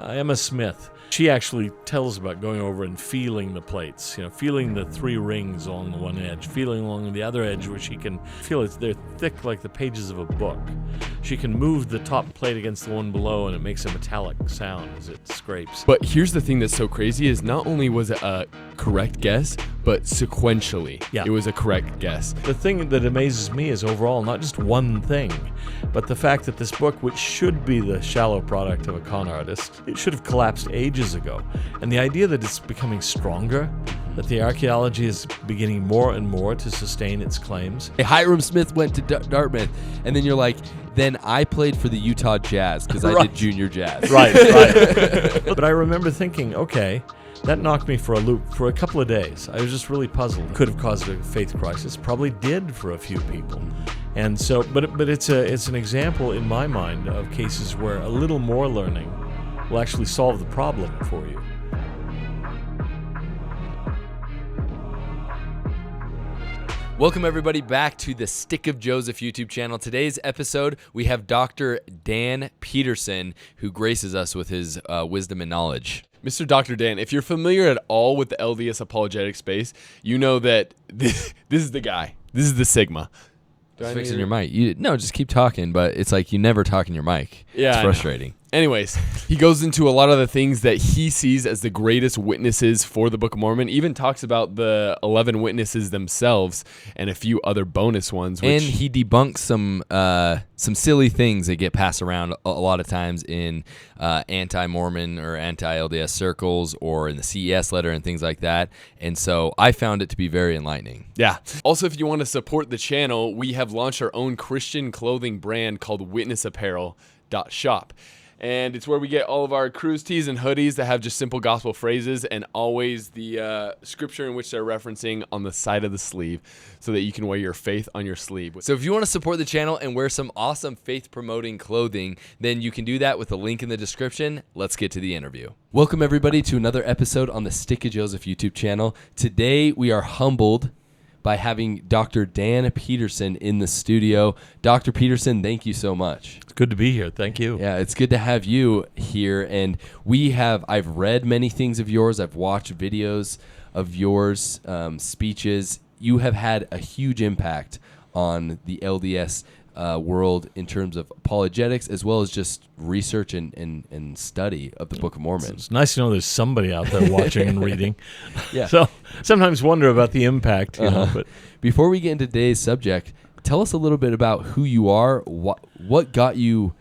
Emma Smith, she actually tells about going over and feeling the plates, feeling the 3 rings along the one edge, feeling along the other edge where she can feel they're thick like the pages of a book. She can move the top plate against the one below and it makes a metallic sound as it scrapes. But here's the thing that's so crazy is not only was it a correct guess, but sequentially, it was a correct guess. The thing that amazes me is overall not just one thing, but the fact that this book, which should be the shallow product of a con artist, it should have collapsed ages ago. And the idea that it's becoming stronger, that the archaeology is beginning more and more to sustain its claims. Hiram Smith went to Dartmouth, and then you're like, then I played for the Utah Jazz because I did junior jazz. Right. But I remember thinking, okay, that knocked me for a loop for a couple of days. I was just really puzzled. Could have caused a faith crisis. Probably did for a few people. And so, but it's an example in my mind of cases where a little more learning will actually solve the problem for you. Welcome everybody back to the Stick of Joseph YouTube channel. Today's episode, we have Dr. Dan Peterson, who graces us with his wisdom and knowledge. Mr. Dr. Dan, if you're familiar at all with the LDS apologetic space, you know that this is the guy. This is the Sigma. Just fixing your mic. No, just keep talking, but it's like you never talk in your mic. Yeah, it's frustrating. Anyways, he goes into a lot of the things that he sees as the greatest witnesses for the Book of Mormon. Even talks about the 11 witnesses themselves and a few other bonus ones. And he debunks some silly things that get passed around a lot of times in anti-Mormon or anti-LDS circles or in the CES letter and things like that. And so I found it to be very enlightening. Yeah. Also, if you want to support the channel, we have launched our own Christian clothing brand called witnessapparel.shop. And it's where we get all of our cruise tees and hoodies that have just simple gospel phrases and always the scripture in which they're referencing on the side of the sleeve so that you can wear your faith on your sleeve. So if you want to support the channel and wear some awesome faith-promoting clothing, then you can do that with the link in the description. Let's get to the interview. Welcome, everybody, to another episode on the Stick of Joseph YouTube channel. Today, we are humbled by having Dr. Dan Peterson in the studio. Dr. Peterson, thank you so much. It's good to be here. Thank you. Yeah, it's good to have you here. And I've read many things of yours. I've watched videos of yours, speeches. You have had a huge impact on the LDS world in terms of apologetics as well as just research and study of the Book of Mormon. It's nice to know there's somebody out there watching and reading. Yeah. So sometimes wonder about the impact. You know, but before we get into today's subject, tell us a little bit about who you are. What got you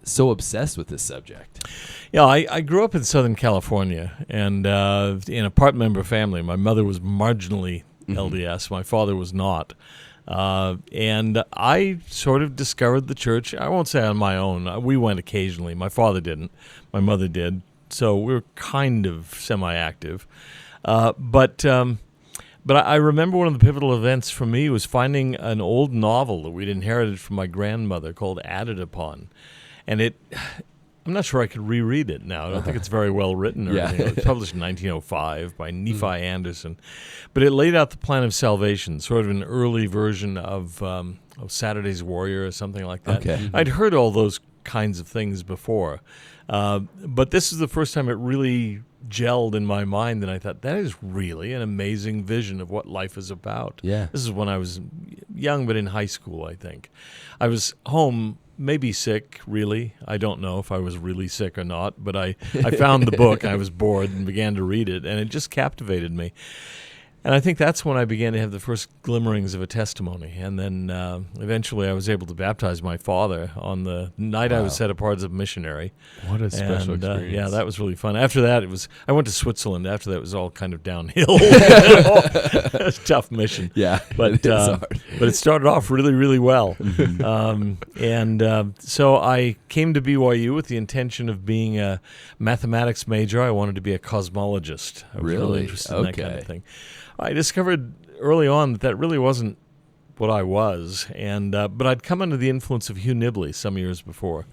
so obsessed with this subject? Yeah, I grew up in Southern California and in a part-member family. My mother was marginally LDS. My father was not. And I sort of discovered the church. I won't say on my own. We went occasionally. My father didn't. My mother did. So we were kind of semi-active. But I remember one of the pivotal events for me was finding an old novel that we'd inherited from my grandmother called Added Upon. And I'm not sure I could reread it now. I don't think it's very well written or anything. It was published in 1905 by Nephi Anderson. But it laid out the plan of salvation, sort of an early version of Saturday's Warrior or something like that. Okay. I'd heard all those kinds of things before. But this is the first time it really gelled in my mind, and I thought, that is really an amazing vision of what life is about. Yeah. This is when I was young, but in high school, I think. I was home, maybe sick, really. I don't know if I was really sick or not, but I found the book, I was bored, and began to read it, and it just captivated me. And I think that's when I began to have the first glimmerings of a testimony. And then eventually I was able to baptize my father on the night I was set apart as a missioary. What a special experience. Yeah, that was really fun. After that, I went to Switzerland. After that, it was all kind of downhill. It was a tough mission. Yeah, but it started off really, really well. So I came to BYU with the intention of being a mathematics major. I wanted to be a cosmologist. I was really interested in that kind of thing. I discovered early on that really wasn't what I was, but I'd come under the influence of Hugh Nibley some years before.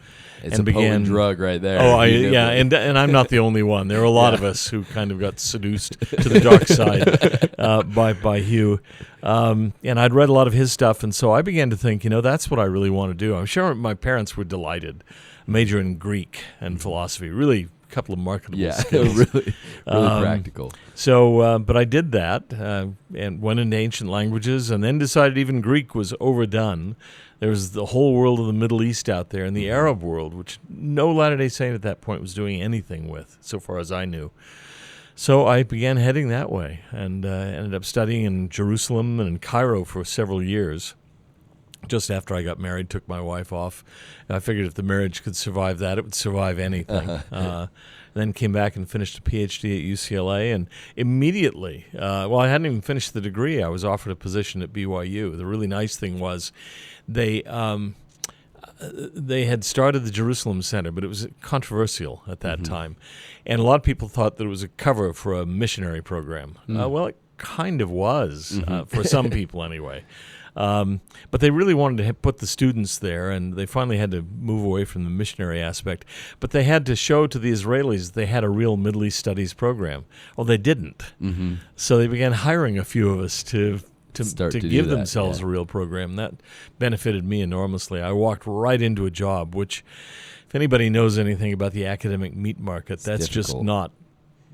It's a potent drug right there. And I'm not the only one. There are a lot of us who kind of got seduced to the dark side by Hugh. And I'd read a lot of his stuff, and so I began to think, that's what I really want to do. I'm sure my parents were delighted. Major in Greek and philosophy, really couple of marketable Yeah, skills. really practical. So, but I did that and went into ancient languages, and then decided even Greek was overdone. There was the whole world of the Middle East out there, and the Arab world, which no Latter-day Saint at that point was doing anything with, so far as I knew. So I began heading that way, and ended up studying in Jerusalem and in Cairo for several years. Just after I got married, took my wife off. I figured if the marriage could survive that, it would survive anything. Then came back and finished a PhD at UCLA, and immediately, I hadn't even finished the degree, I was offered a position at BYU. The really nice thing was they had started the Jerusalem Center, but it was controversial at that time. And a lot of people thought that it was a cover for a missionary program. Well, it kind of was, for some people anyway. But they really wanted to put the students there, and they finally had to move away from the missionary aspect. But they had to show to the Israelis that they had a real Middle East studies program. Well, they didn't. So they began hiring a few of us to give themselves a real program. That benefited me enormously. I walked right into a job, which, if anybody knows anything about the academic meat market, that's difficult. Just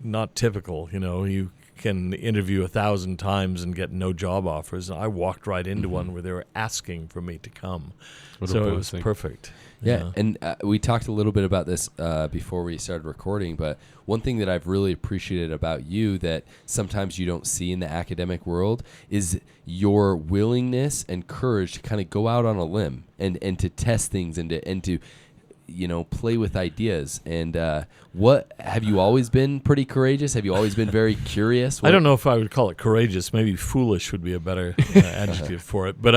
not typical. You know, you can interview 1,000 times and get no job offers. I walked right into one where they were asking for me to come. So it was perfect. Yeah, and we talked a little bit about this before we started recording, but one thing that I've really appreciated about you that sometimes you don't see in the academic world is your willingness and courage to kind of go out on a limb and to test things and to play with ideas. And what have you always been pretty courageous? Have you always been very curious? I don't know if I would call it courageous. Maybe foolish would be a better adjective for it. But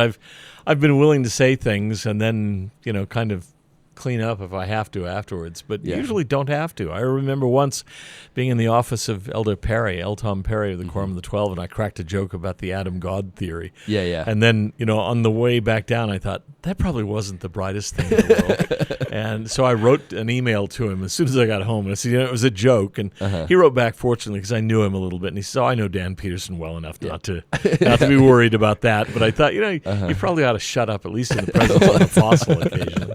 I've been willing to say things and then kind of clean up if I have to afterwards, but usually don't have to. I remember once being in the office of Elder Perry, L. Tom Perry of the Quorum of the 12, and I cracked a joke about the Adam God theory. Yeah. And then, on the way back down, I thought, that probably wasn't the brightest thing in the world. And so I wrote an email to him as soon as I got home, and I said, it was a joke. And he wrote back, fortunately, because I knew him a little bit, and he said, I know Dan Peterson well enough not to be worried about that. But I thought, you probably ought to shut up, at least in the presence of an apostle occasionally.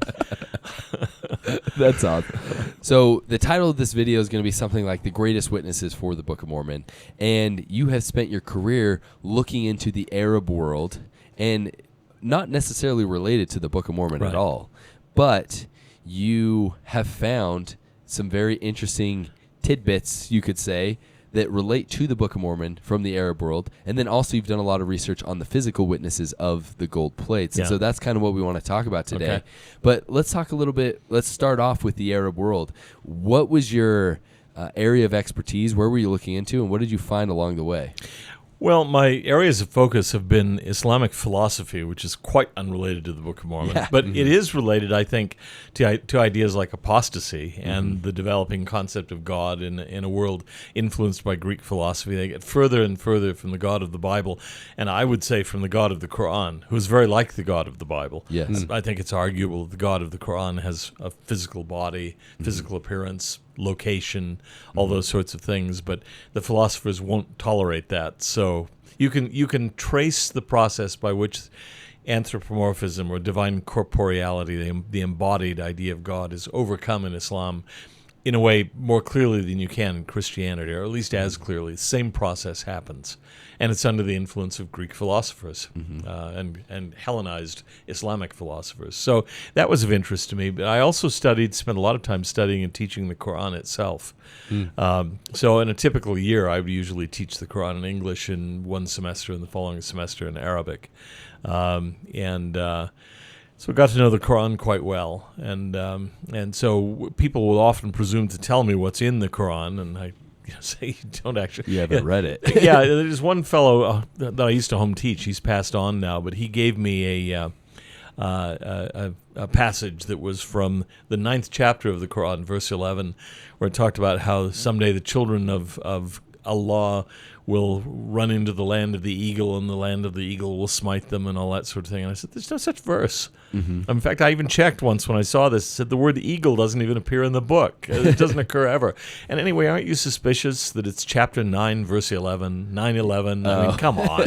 That's awesome. So the title of this video is going to be something like The Greatest Witnesses for the Book of Mormon. And you have spent your career looking into the Arab world and not necessarily related to the Book of Mormon at all. But you have found some very interesting tidbits, you could say, that relate to the Book of Mormon from the Arab world. And then also you've done a lot of research on the physical witnesses of the gold plates. And so that's kind of what we want to talk about today. Okay. But let's talk a little bit. Let's start off with the Arab world. What was your area of expertise? Where were you looking into? And what did you find along the way? Well, my areas of focus have been Islamic philosophy, which is quite unrelated to the Book of Mormon. Yeah. But it is related, I think, to ideas like apostasy and the developing concept of God in a world influenced by Greek philosophy. They get further and further from the God of the Bible, and I would say from the God of the Quran, who is very like the God of the Bible. Yes. I think it's arguable the God of the Quran has a physical body, physical appearance, location, all those sorts of things, but the philosophers won't tolerate that. So you can trace the process by which anthropomorphism or divine corporeality, the embodied idea of God, is overcome in Islam in a way more clearly than you can in Christianity, or at least as clearly. The same process happens, and it's under the influence of Greek philosophers and Hellenized Islamic philosophers. So that was of interest to me. But I also spent a lot of time studying and teaching the Quran itself. So in a typical year, I would usually teach the Quran in English in one semester and the following semester in Arabic. So I got to know the Quran quite well, and so people will often presume to tell me what's in the Quran, and I say you don't actually. You haven't read it. Yeah, there's one fellow that I used to home teach. He's passed on now, but he gave me a passage that was from the 9th chapter of the Quran, verse 11, where it talked about how someday the children of Allah will run into the land of the eagle, and the land of the eagle will smite them, and all that sort of thing. And I said, there's no such verse. In fact, I even checked once when I saw this. It said the word eagle doesn't even appear in the book. It doesn't occur ever. And anyway, aren't you suspicious that it's chapter 9, verse 11, 9:11? I mean, come on.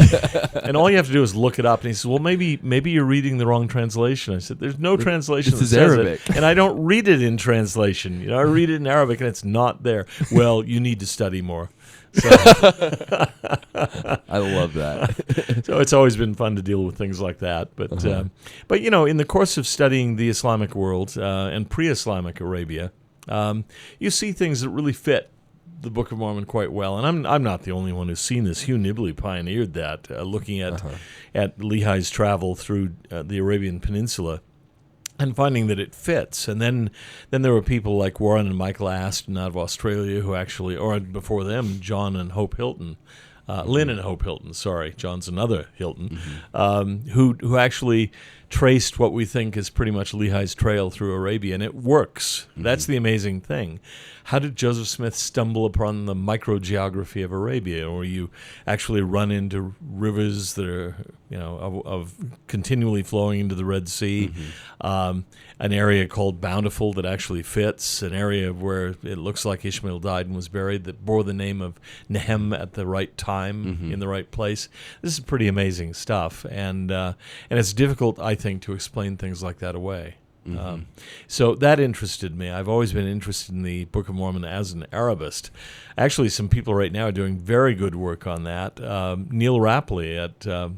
And all you have to do is look it up. And he says, well, maybe you're reading the wrong translation. I said, there's no translation that This is says Arabic. it. And I don't read it in translation. I read it in Arabic, and it's not there. Well, you need to study more. So, I love that. so it's always been fun to deal with things like that. But in the course of studying the Islamic world and pre-Islamic Arabia, you see things that really fit the Book of Mormon quite well. And I'm not the only one who's seen this. Hugh Nibley pioneered that, looking at Lehi's travel through the Arabian Peninsula, and finding that it fits. And then there were people like Warren and Michael Aston out of Australia who actually, or before them, John and Hope Hilton, Lynn and Hope Hilton, sorry, John's another Hilton, who actually traced what we think is pretty much Lehi's trail through Arabia, and it works. That's the amazing thing. How did Joseph Smith stumble upon the microgeography of Arabia, where you actually run into rivers that are, of continually flowing into the Red Sea, an area called Bountiful that actually fits, an area where it looks like Ishmael died and was buried that bore the name of Nehem at the right time, in the right place. This is pretty amazing stuff, and it's difficult, I think, to explain things like that away. So that interested me. I've always been interested in the Book of Mormon as an Arabist. Actually, some people right now are doing very good work on that. Neil Rapley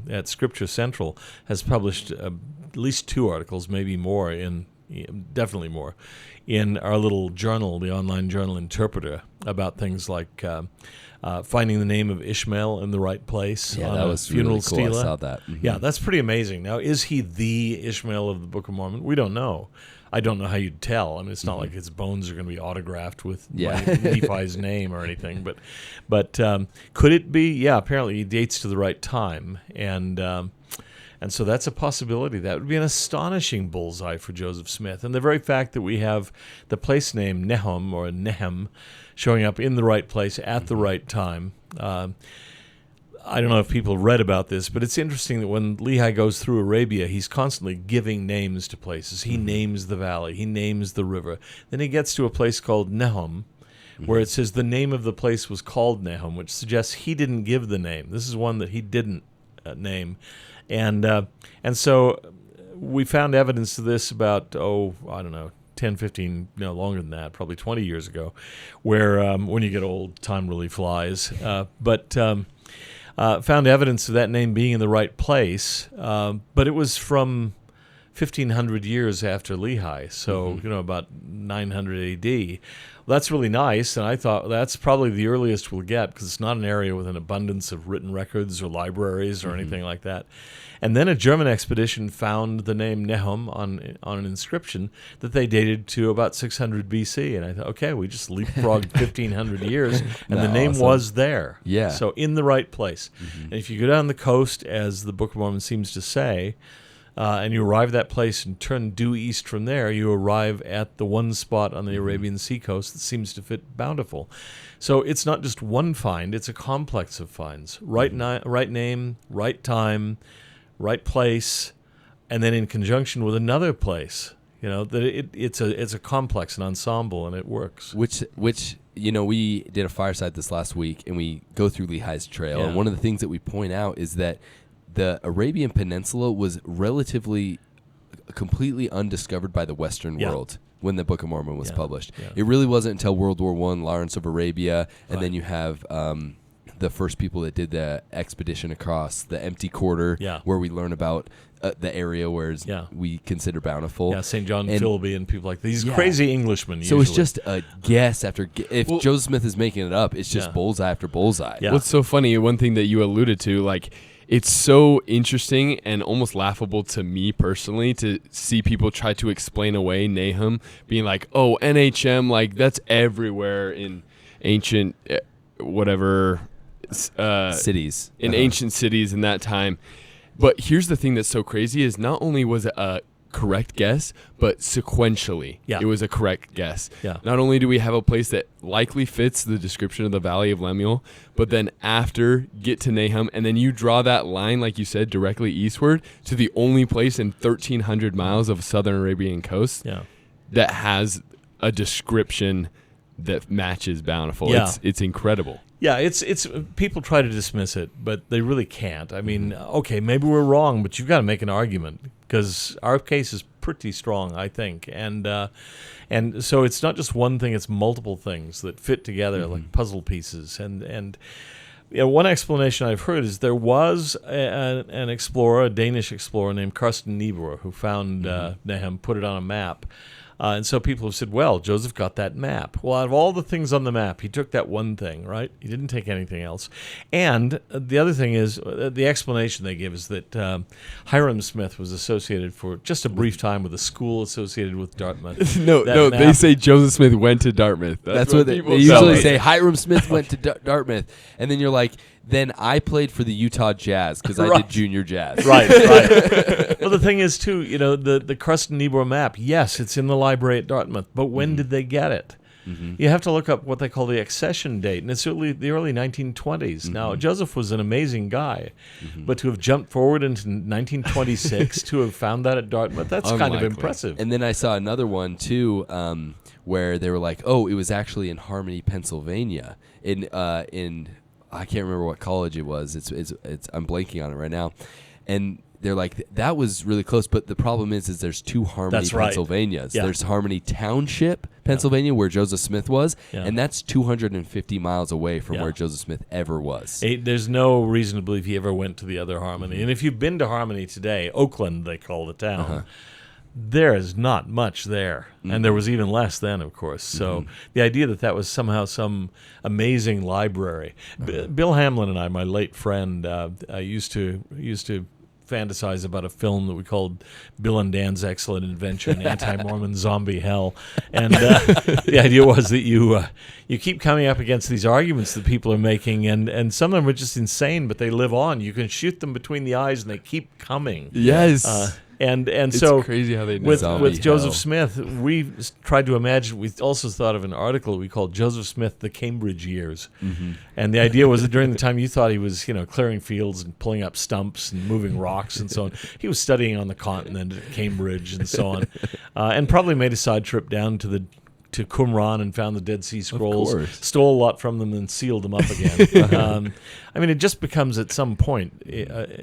at Scripture Central has published at least 2 articles, maybe more, definitely more, in our little journal, the online journal Interpreter, about things like finding the name of Ishmael in the right place on that a was funeral really cool. stela. I saw that. Yeah, that's pretty amazing. Now, is he the Ishmael of the Book of Mormon? We don't know. I don't know how you'd tell. I mean, it's not like his bones are going to be autographed with Nephi's name or anything. But could it be? Yeah, apparently he dates to the right time. And so that's a possibility. That would be an astonishing bullseye for Joseph Smith. And the very fact that we have the place name Nehum or Nehem showing up in the right place at the right time. I don't know if people read about this, but it's interesting that when Lehi goes through Arabia, he's constantly giving names to places. He names the valley. He names the river. Then he gets to a place called Nehum, where it says the name of the place was called Nehum, which suggests he didn't give the name. This is one that he didn't name. And so we found evidence of this about, 10, 15, no, longer than that, probably 20 years ago, where when you get old, time really flies. But found evidence of that name being in the right place, but it was from 1,500 years after Lehi, so about 900 A.D. Well, that's really nice, and I thought that's probably the earliest we'll get, because it's not an area with an abundance of written records or libraries or anything like that. And then a German expedition found the name Nehum on an inscription that they dated to about 600 B.C. And I thought, okay, we just leapfrogged 1,500 years, and the name was there. Yeah. So in the right place. And if you go down the coast, as the Book of Mormon seems to say, and you arrive at that place and turn due east from there, you arrive at the one spot on the Arabian seacoast that seems to fit Bountiful. So it's not just one find, it's a complex of finds. Right name, right time, right place, and then in conjunction with another place. That it's a complex, an ensemble, and it works. Which we did a fireside this last week, and we go through Lehi's trail, and one of the things that we point out is that the Arabian Peninsula was relatively completely undiscovered by the Western world when the Book of Mormon was published. Yeah. It really wasn't until World War I, Lawrence of Arabia, and then you have the first people that did the expedition across the empty quarter, where we learn about the area where we consider Bountiful. Yeah, St. John Philby and people like these crazy Englishmen. So usually. it's just a guess after if Joseph Smith is making it up, it's just bullseye after bullseye. Yeah. What's so funny, one thing that you alluded to, like, it's so interesting and almost laughable to me personally to see people try to explain away Nahum, being like, oh, NHM, like, that's everywhere in ancient cities. In ancient cities in that time. But here's the thing that's so crazy is not only was it a correct guess, but sequentially, Yeah. it was a correct guess. Yeah. Not only do we have a place that likely fits the description of the Valley of Lemuel, but then after get to Nahum, and then you draw that line, like you said, directly eastward to the only place in 1,300 miles of southern Arabian coast Yeah. that has a description that matches Bountiful. Yeah. It's incredible. Yeah, it's people try to dismiss it, but they really can't. I mean, okay, maybe we're wrong, but you've got to make an argument because our case is pretty strong, I think, and so it's not just one thing; it's multiple things that fit together like puzzle pieces. And one explanation I've heard is there was an explorer, a Danish explorer named Carsten Niebuhr, who found Nahum, put it on a map. And so people have said, well, Joseph got that map. Well, out of all the things on the map, he took that one thing, right? He didn't take anything else. And the other thing is, the explanation they give is that Hiram Smith was associated for just a brief time with a school associated with Dartmouth. No, they say Joseph Smith went to Dartmouth. That's what they people usually me. say. Hiram Smith went to Dartmouth. And then you're like, then I played for the Utah Jazz because I Right. did junior jazz. Right. Well, the thing is, too, the Carsten Niebuhr map, yes, it's in the library at Dartmouth, but when did they get it? You have to look up what they call the accession date, and it's the early 1920s. Now, Joseph was an amazing guy, but to have jumped forward into 1926 to have found that at Dartmouth, that's kind of Unlikely. impressive. And then I saw another one too, where they were like, "Oh, it was actually in Harmony, Pennsylvania." In I can't remember what college it was. It's I'm blanking on it right now, and they're like, that was really close. But the problem is there's two Harmony, That's right. Pennsylvanias. Yeah. There's Harmony Township, Pennsylvania, where Joseph Smith was, Yeah. and that's 250 miles away from Yeah. where Joseph Smith ever was. There's no reason to believe he ever went to the other Harmony. And if you've been to Harmony today, Oakland, they call the town, there is not much there. And there was even less then, of course. So the idea that was somehow some amazing library. Bill Hamlin and I, my late friend, used to fantasize about a film that we called Bill and Dan's Excellent Adventure in Anti-Mormon Zombie Hell. And the idea was that you keep coming up against these arguments that people are making, and some of them are just insane, but they live on. You can shoot them between the eyes, and they keep coming. Yes. And It's so crazy how they know. with Zombie Joseph hell. Smith, we tried to imagine. We also thought of an article we called Joseph Smith: The Cambridge Years, and the idea was that during the time you thought he was, clearing fields and pulling up stumps and moving rocks and so on, he was studying on the continent at Cambridge and so on, and probably made a side trip down to Qumran and found the Dead Sea Scrolls, course. stole a lot from them, and sealed them up again. It just becomes at some point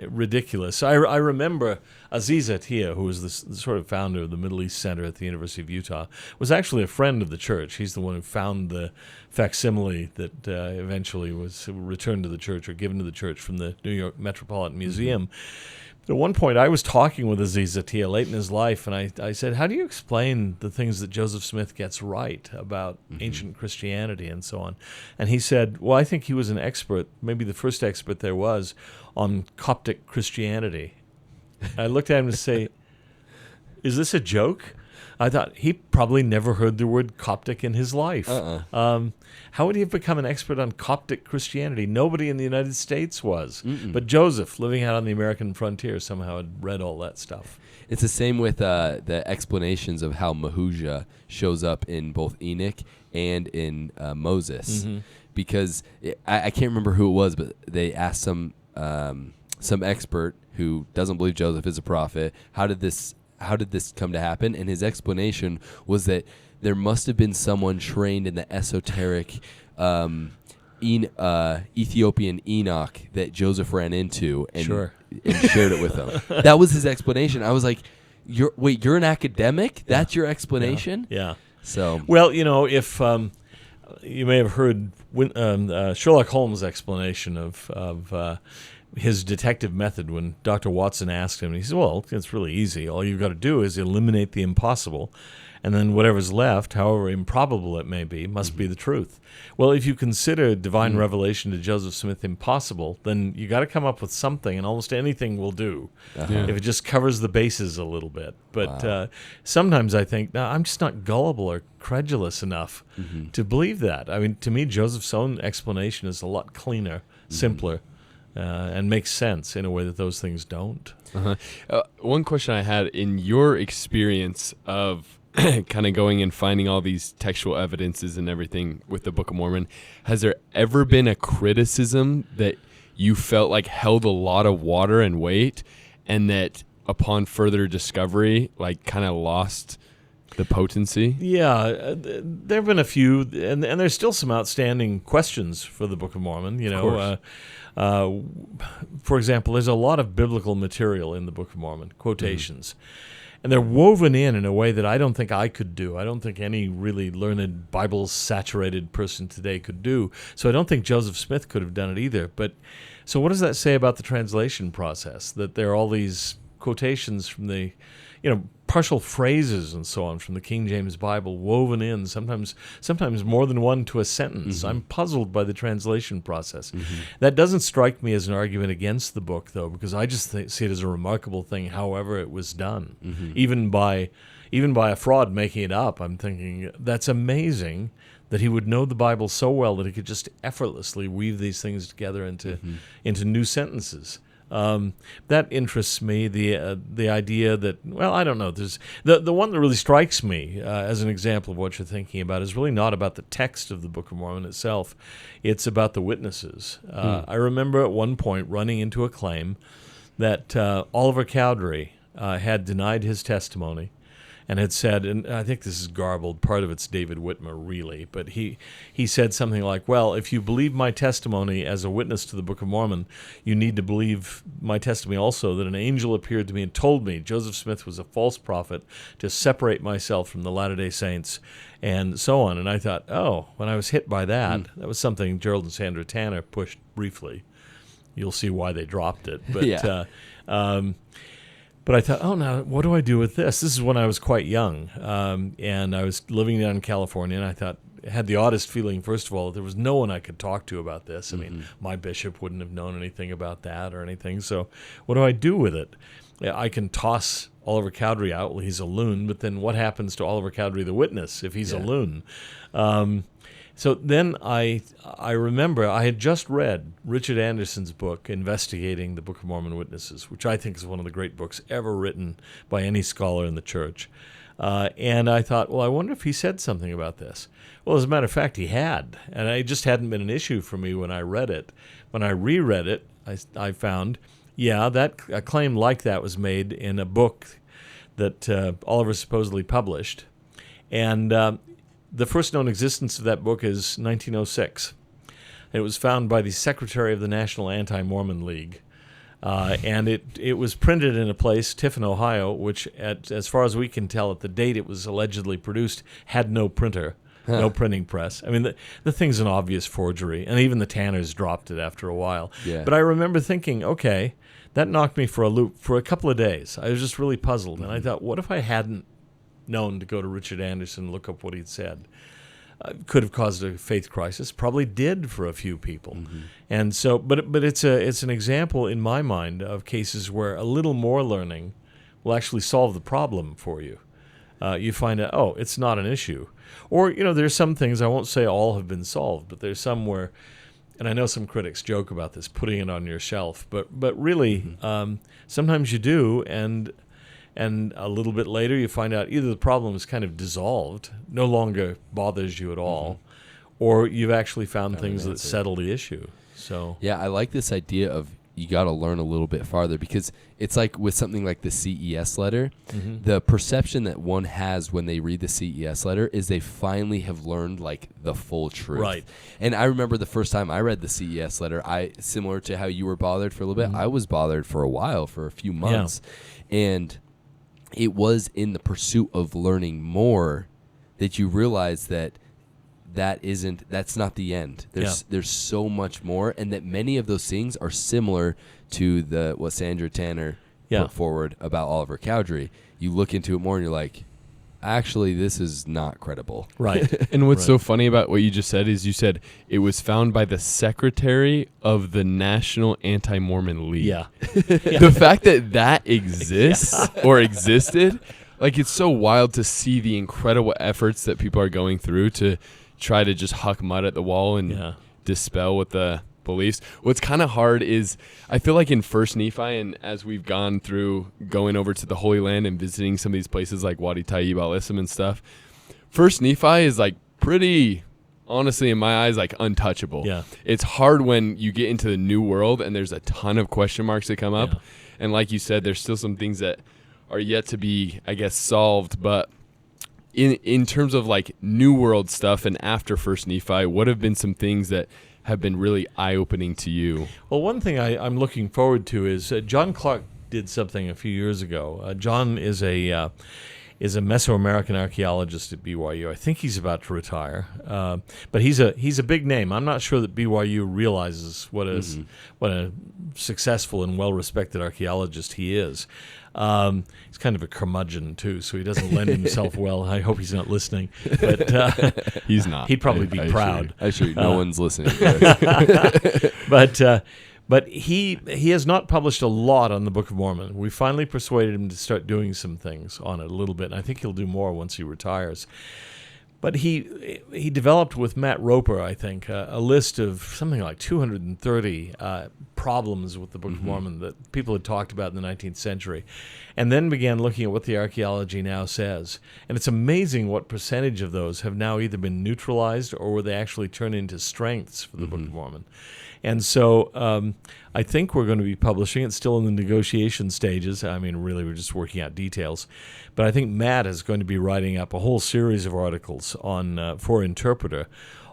ridiculous. I remember Aziz Atiyah, who was the sort of founder of the Middle East Center at the University of Utah, was actually a friend of the church. He's the one who found the facsimile that eventually was returned to the church or given to the church from the New York Metropolitan Museum. At one point, I was talking with Aziz Atiyah late in his life, and I said, how do you explain the things that Joseph Smith gets right about ancient Christianity and so on? And he said, well, I think he was an expert, maybe the first expert there was, on Coptic Christianity. I looked at him to say, is this a joke? I thought he probably never heard the word Coptic in his life. How would he have become an expert on Coptic Christianity? Nobody in the United States was. But Joseph, living out on the American frontier, somehow had read all that stuff. It's the same with the explanations of how Mahuja shows up in both Enoch and in Moses, because I can't remember who it was, but they asked some expert who doesn't believe Joseph is a prophet, how did this come to happen? And his explanation was that there must have been someone trained in the esoteric Ethiopian Enoch that Joseph ran into and shared it with him. That was his explanation. I was like, you're an academic? That's your explanation? Yeah. So, well, if you may have heard Sherlock Holmes' explanation of his detective method when Dr. Watson asked him, he said, well, it's really easy. All you've got to do is eliminate the impossible, and then whatever's left, however improbable it may be, must be the truth. Well, if you consider divine revelation to Joseph Smith impossible, then you got to come up with something, and almost anything will do if it just covers the bases a little bit. But sometimes I think, no, I'm just not gullible or credulous enough to believe that. I mean, to me, Joseph's own explanation is a lot cleaner, simpler, and makes sense in a way that those things don't. One question I had, in your experience of kind of going and finding all these textual evidences and everything with the Book of Mormon, has there ever been a criticism that you felt like held a lot of water and weight, and that upon further discovery, like kind of lost the potency? Yeah, there have been a few, and there's still some outstanding questions for the Book of Mormon. You know, for example, there's a lot of biblical material in the Book of Mormon, quotations. And they're woven in a way that I don't think I could do. I don't think any really learned, Bible-saturated person today could do. So I don't think Joseph Smith could have done it either. But so what does that say about the translation process? That there are all these quotations from the, partial phrases and so on from the King James Bible woven in, sometimes more than one to a sentence. I'm puzzled by the translation process. That doesn't strike me as an argument against the book, though, because I just see it as a remarkable thing, however it was done. Even by a fraud making it up, I'm thinking, that's amazing that he would know the Bible so well that he could just effortlessly weave these things together into new sentences. That interests me, the idea that, well, I don't know. There's the one that really strikes me as an example of what you're thinking about is really not about the text of the Book of Mormon itself. It's about the witnesses. I remember at one point running into a claim that Oliver Cowdery had denied his testimony and had said, and I think this is garbled, part of it's David Whitmer really, but he said something like, well, if you believe my testimony as a witness to the Book of Mormon, you need to believe my testimony also that an angel appeared to me and told me Joseph Smith was a false prophet to separate myself from the Latter-day Saints and so on. And I thought, when I was hit by that, that was something Gerald and Sandra Tanner pushed briefly. You'll see why they dropped it. But But I thought, now what do I do with this? This is when I was quite young, and I was living down in California, and I thought, I had the oddest feeling, first of all, that there was no one I could talk to about this. I mean, my bishop wouldn't have known anything about that or anything, so what do I do with it? I can toss Oliver Cowdery out, well, he's a loon, but then what happens to Oliver Cowdery, the witness, if he's a loon? So then I remember I had just read Richard Anderson's book, Investigating the Book of Mormon Witnesses, which I think is one of the great books ever written by any scholar in the church. And I thought, well, I wonder if he said something about this. Well, as a matter of fact, he had. And it just hadn't been an issue for me when I read it. When I reread it, I found, a claim like that was made in a book that Oliver supposedly published. And the first known existence of that book is 1906. It was found by the secretary of the National Anti-Mormon League. And it was printed in a place, Tiffin, Ohio, which, as far as we can tell at the date it was allegedly produced, had no printer, no printing press. I mean, the thing's an obvious forgery, and even the Tanners dropped it after a while. Yeah. But I remember thinking, okay, that knocked me for a loop for a couple of days. I was just really puzzled, and I thought, what if I hadn't known to go to Richard Anderson and look up what he'd said? Could have caused a faith crisis. Probably did for a few people. And so, but it's an example in my mind of cases where a little more learning will actually solve the problem for you. You find out, it's not an issue. Or, there's some things, I won't say all have been solved, but there's some where, and I know some critics joke about this, putting it on your shelf, but really, sometimes you do, and a little bit later you find out either the problem is kind of dissolved, no longer bothers you at all, or you've actually found things that settle the issue. So I like this idea of you got to learn a little bit farther, because it's like with something like the CES letter, the perception that one has when they read the CES letter is they finally have learned like the full truth. Right. And I remember the first time I read the CES letter, similar to how you were bothered for a little bit, I was bothered for a while, for a few months. And it was in the pursuit of learning more that you realize that's not the end. There's so much more, and that many of those things are similar to what Sandra Tanner put forward about Oliver Cowdery. You look into it more and you're like, actually, this is not credible. Right. And what's so funny about what you just said is you said it was found by the secretary of the National Anti-Mormon League. Yeah. The fact that exists or existed, like, it's so wild to see the incredible efforts that people are going through to try to just huck mud at the wall and dispel what the beliefs. What's kind of hard is I feel like in First Nephi, and as we've gone through going over to the Holy Land and visiting some of these places like Wadi Tayyib al-Ism and stuff, First Nephi is like pretty, honestly, in my eyes, like untouchable. Yeah. It's hard when you get into the New World and there's a ton of question marks that come up. Yeah. And like you said, there's still some things that are yet to be, I guess, solved. But in terms of like New World stuff and after First Nephi, what have been some things that have been really eye-opening to you? Well, one thing I'm looking forward to is John Clark did something a few years ago. John is a Mesoamerican archaeologist at BYU. I think he's about to retire, but he's a big name. I'm not sure that BYU realizes what a successful and well-respected archaeologist he is. He's kind of a curmudgeon too, so he doesn't lend himself well. I hope he's not listening, but He's not. He'd probably be proud. I assure you, no one's listening to this. But he has not published a lot on the Book of Mormon. We finally persuaded him to start doing some things on it a little bit, and I think he'll do more once he retires. But he developed with Matt Roper, I think, a list of something like 230 problems with the Book of Mormon that people had talked about in the 19th century, and then began looking at what the archaeology now says. And it's amazing what percentage of those have now either been neutralized or where they actually turn into strengths for the Book of Mormon. And so I think we're going to be publishing it, still in the negotiation stages. I mean, really, we're just working out details. But I think Matt is going to be writing up a whole series of articles on for Interpreter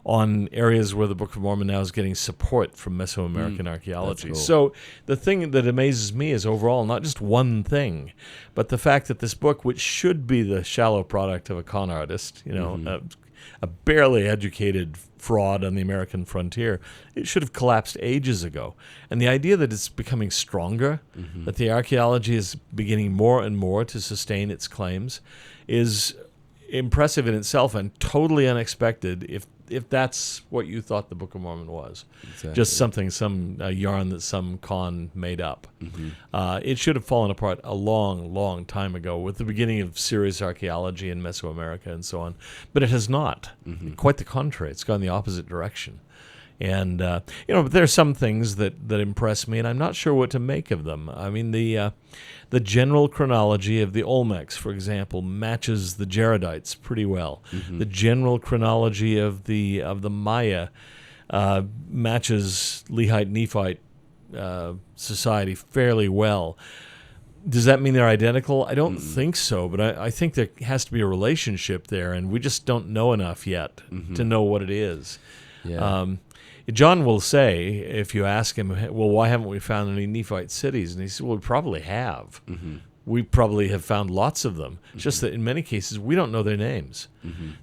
on areas where the Book of Mormon now is getting support from Mesoamerican archaeology. Cool. So the thing that amazes me is overall not just one thing, but the fact that this book, which should be the shallow product of a con artist, a barely educated fraud on the American frontier, it should have collapsed ages ago. And the idea that it's becoming stronger, that the archaeology is beginning more and more to sustain its claims, is impressive in itself and totally unexpected if that's what you thought the Book of Mormon was. Exactly. Just some yarn that some con made up. It should have fallen apart a long, long time ago with the beginning of serious archaeology in Mesoamerica and so on. But it has not. Quite the contrary. It's gone the opposite direction. And, but there are some things that impress me, and I'm not sure what to make of them. I mean, the general chronology of the Olmecs, for example, matches the Jaredites pretty well. The general chronology of the Maya matches Lehite-Nephite society fairly well. Does that mean they're identical? I don't think so, but I think there has to be a relationship there, and we just don't know enough yet to know what it is. Yeah. John will say, if you ask him, well, why haven't we found any Nephite cities? And he says, well, we probably have. We probably have found lots of them. It's just that in many cases, we don't know their names.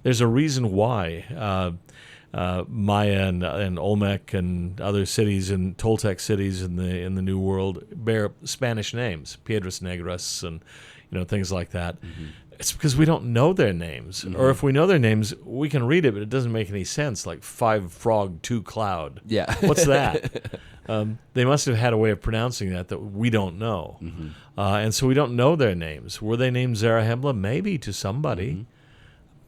There's a reason why Maya and Olmec and other cities and Toltec cities in the New World bear Spanish names, Piedras Negras and things like that. It's because we don't know their names. Or if we know their names, we can read it, but it doesn't make any sense, like 5 frog, 2 cloud. Yeah. What's that? They must have had a way of pronouncing that we don't know. And so we don't know their names. Were they named Zarahemla? Maybe to somebody.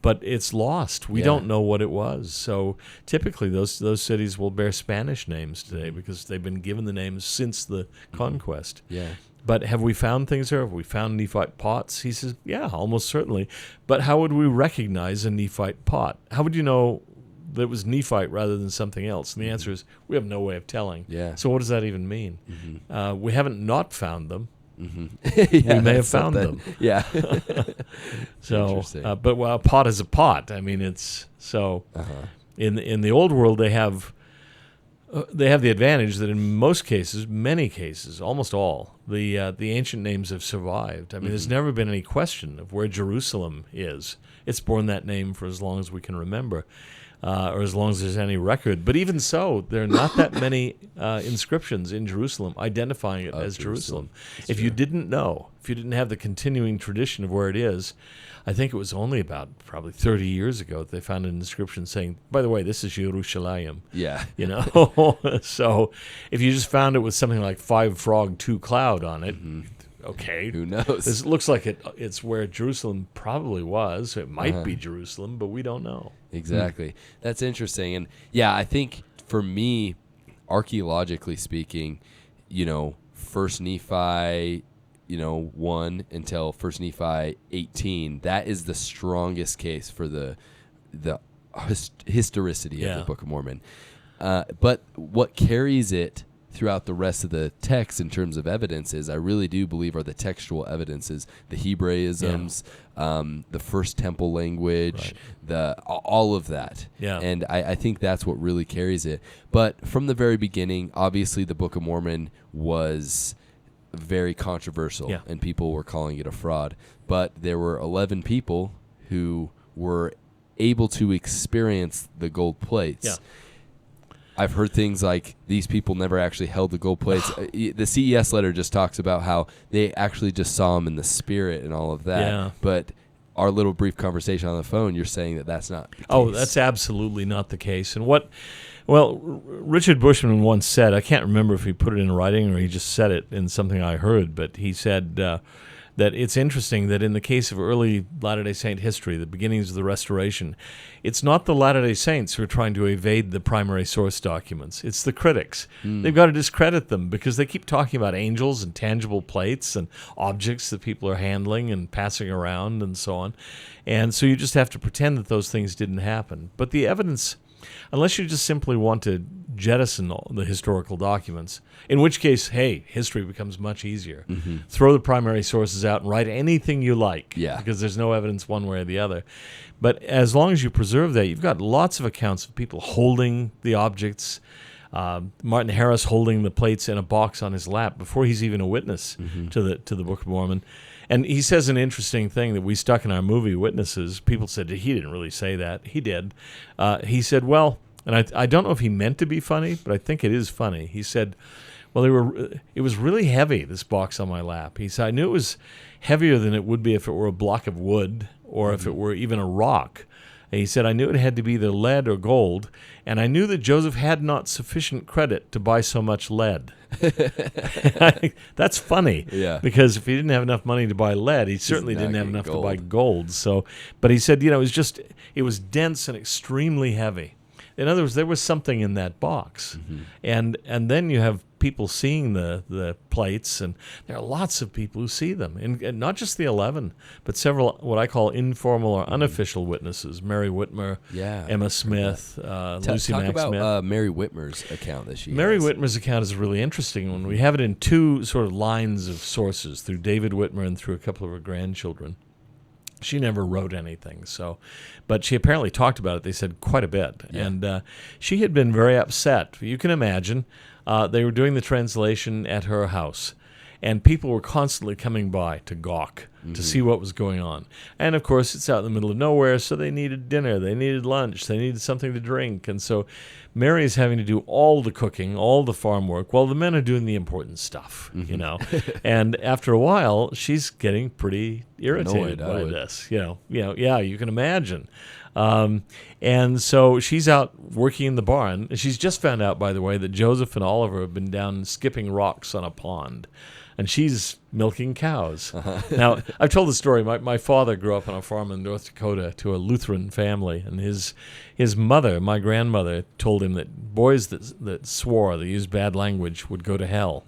But it's lost. We don't know what it was. So typically those cities will bear Spanish names today because they've been given the names since the conquest. Yeah. But have we found things there? Have we found Nephite pots? He says, yeah, almost certainly. But how would we recognize a Nephite pot? How would you know that it was Nephite rather than something else? And the answer is, we have no way of telling. Yeah. So what does that even mean? We haven't not found them. Yeah, we may have found them. Yeah. So, but a pot is a pot. I mean, it's so. In the old world, they have the advantage that in most cases, many cases, almost all, the ancient names have survived. I mean, there's never been any question of where Jerusalem is. It's borne that name for as long as we can remember, or as long as there's any record. But even so, there are not that many inscriptions in Jerusalem identifying it as Jerusalem. If you didn't know, if you didn't have the continuing tradition of where it is, I think it was only about probably 30 years ago that they found an inscription saying, by the way, this is Yerushalayim. Yeah. So if you just found it with something like 5 frog, 2 cloud on it, okay. Who knows? This looks like it's where Jerusalem probably was. It might be Jerusalem, but we don't know. Exactly. That's interesting. And yeah, I think for me, archaeologically speaking, First Nephi, 1 until First Nephi 18, that is the strongest case for the historicity of the Book of Mormon. But what carries it throughout the rest of the text in terms of evidences, I really do believe are the textual evidences, the Hebraisms, the First Temple language, all of that. Yeah. And I think that's what really carries it. But from the very beginning, obviously the Book of Mormon was very controversial, and people were calling it a fraud. But there were 11 people who were able to experience the gold plates. Yeah. I've heard things like these people never actually held the gold plates. The CES letter just talks about how they actually just saw them in the spirit and all of that. Yeah. But our little brief conversation on the phone, you're saying that that's not the case. Oh, that's absolutely not the case. And Richard Bushman once said, I can't remember if he put it in writing or he just said it in something I heard, but he said that it's interesting that in the case of early Latter-day Saint history, the beginnings of the Restoration, it's not the Latter-day Saints who are trying to evade the primary source documents. It's the critics. They've got to discredit them because they keep talking about angels and tangible plates and objects that people are handling and passing around and so on. And so you just have to pretend that those things didn't happen. But the evidence, unless you just simply want to jettison the historical documents, in which case, hey, history becomes much easier. Mm-hmm. Throw the primary sources out and write anything you like, because there's no evidence one way or the other. But as long as you preserve that, you've got lots of accounts of people holding the objects. Martin Harris holding the plates in a box on his lap before he's even a witness to the Book of Mormon. And he says an interesting thing that we stuck in our movie, Witnesses. People said he didn't really say that. He did. He said, well, and I don't know if he meant to be funny, but I think it is funny. He said, well, it was really heavy, this box on my lap. He said, I knew it was heavier than it would be if it were a block of wood or if it were even a rock. And he said, I knew it had to be either lead or gold, and I knew that Joseph had not sufficient credit to buy so much lead. That's funny, because if he didn't have enough money to buy lead, he certainly didn't have enough to buy gold. So, but he said, it was dense and extremely heavy. In other words, there was something in that box. And then you have people seeing the plates, and there are lots of people who see them, and not just the 11, but several what I call informal or unofficial witnesses. Mary Whitmer, Emma Smith, Lucy Mack Smith. Talk about Mary Whitmer's account that she Mary has. Whitmer's account is a really interesting one. We have it in two sort of lines of sources, through David Whitmer and through a couple of her grandchildren. She never wrote anything, but she apparently talked about it, they said, quite a bit. Yeah. And she had been very upset. You can imagine, they were doing the translation at her house, and people were constantly coming by to gawk, to see what was going on. And, of course, it's out in the middle of nowhere, so they needed dinner, they needed lunch, they needed something to drink. And so Mary is having to do all the cooking, all the farm work, while the men are doing the important stuff, And after a while, she's getting pretty irritated by this. You can imagine. And so she's out working in the barn. She's just found out, by the way, that Joseph and Oliver have been down skipping rocks on a pond. And she's milking cows. Now, I've told the story. My father grew up on a farm in North Dakota to a Lutheran family, and his mother, my grandmother, told him that boys that swore, that used bad language, would go to hell.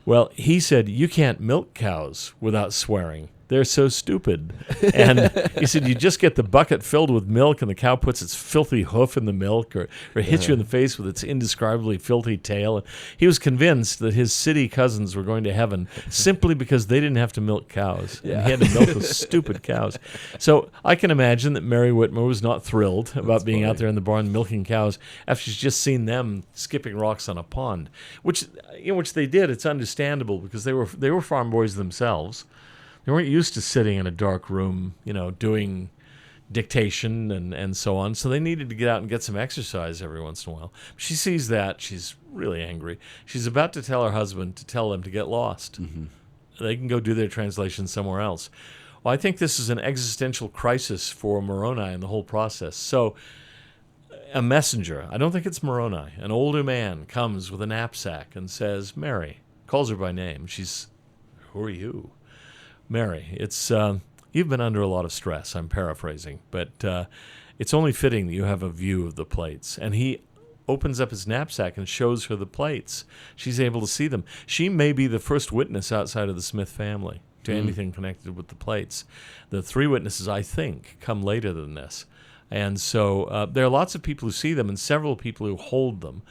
Well, he said, you can't milk cows without swearing. They're so stupid. And he said, you just get the bucket filled with milk and the cow puts its filthy hoof in the milk or hits you in the face with its indescribably filthy tail. And he was convinced that his city cousins were going to heaven simply because they didn't have to milk cows. And he had to milk those stupid cows. So I can imagine that Mary Whitmer was not thrilled about being out there in the barn milking cows after she's just seen them skipping rocks on a pond, which they did. It's understandable because they were farm boys themselves. They weren't used to sitting in a dark room, doing dictation and so on. So they needed to get out and get some exercise every once in a while. She sees that. She's really angry. She's about to tell her husband to tell them to get lost. They can go do their translation somewhere else. Well, I think this is an existential crisis for Moroni in the whole process. So a messenger, I don't think it's Moroni, an older man comes with a knapsack and says, Mary, calls her by name. Who are you? Mary, it's you've been under a lot of stress, I'm paraphrasing, but it's only fitting that you have a view of the plates. And he opens up his knapsack and shows her the plates. She's able to see them. She may be the first witness outside of the Smith family to anything connected with the plates. The 3 witnesses, I think, come later than this. And so there are lots of people who see them and several people who hold them.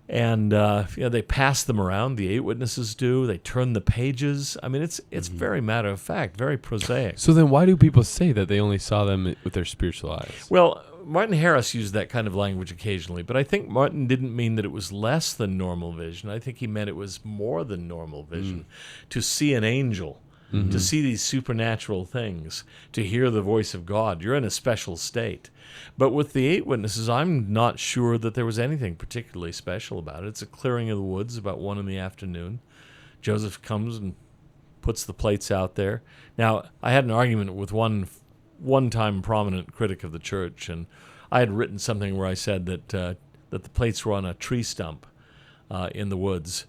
And they pass them around. The 8 witnesses do. They turn the pages. I mean, it's very matter of fact, very prosaic. So then why do people say that they only saw them with their spiritual eyes? Well, Martin Harris used that kind of language occasionally, but I think Martin didn't mean that it was less than normal vision. I think he meant it was more than normal vision. To see an angel, to see these supernatural things, to hear the voice of God, you're in a special state. But with the 8 witnesses, I'm not sure that there was anything particularly special about it. It's a clearing of the woods about 1 PM. Joseph comes and puts the plates out there. Now, I had an argument with one-time prominent critic of the church, and I had written something where I said that the plates were on a tree stump in the woods,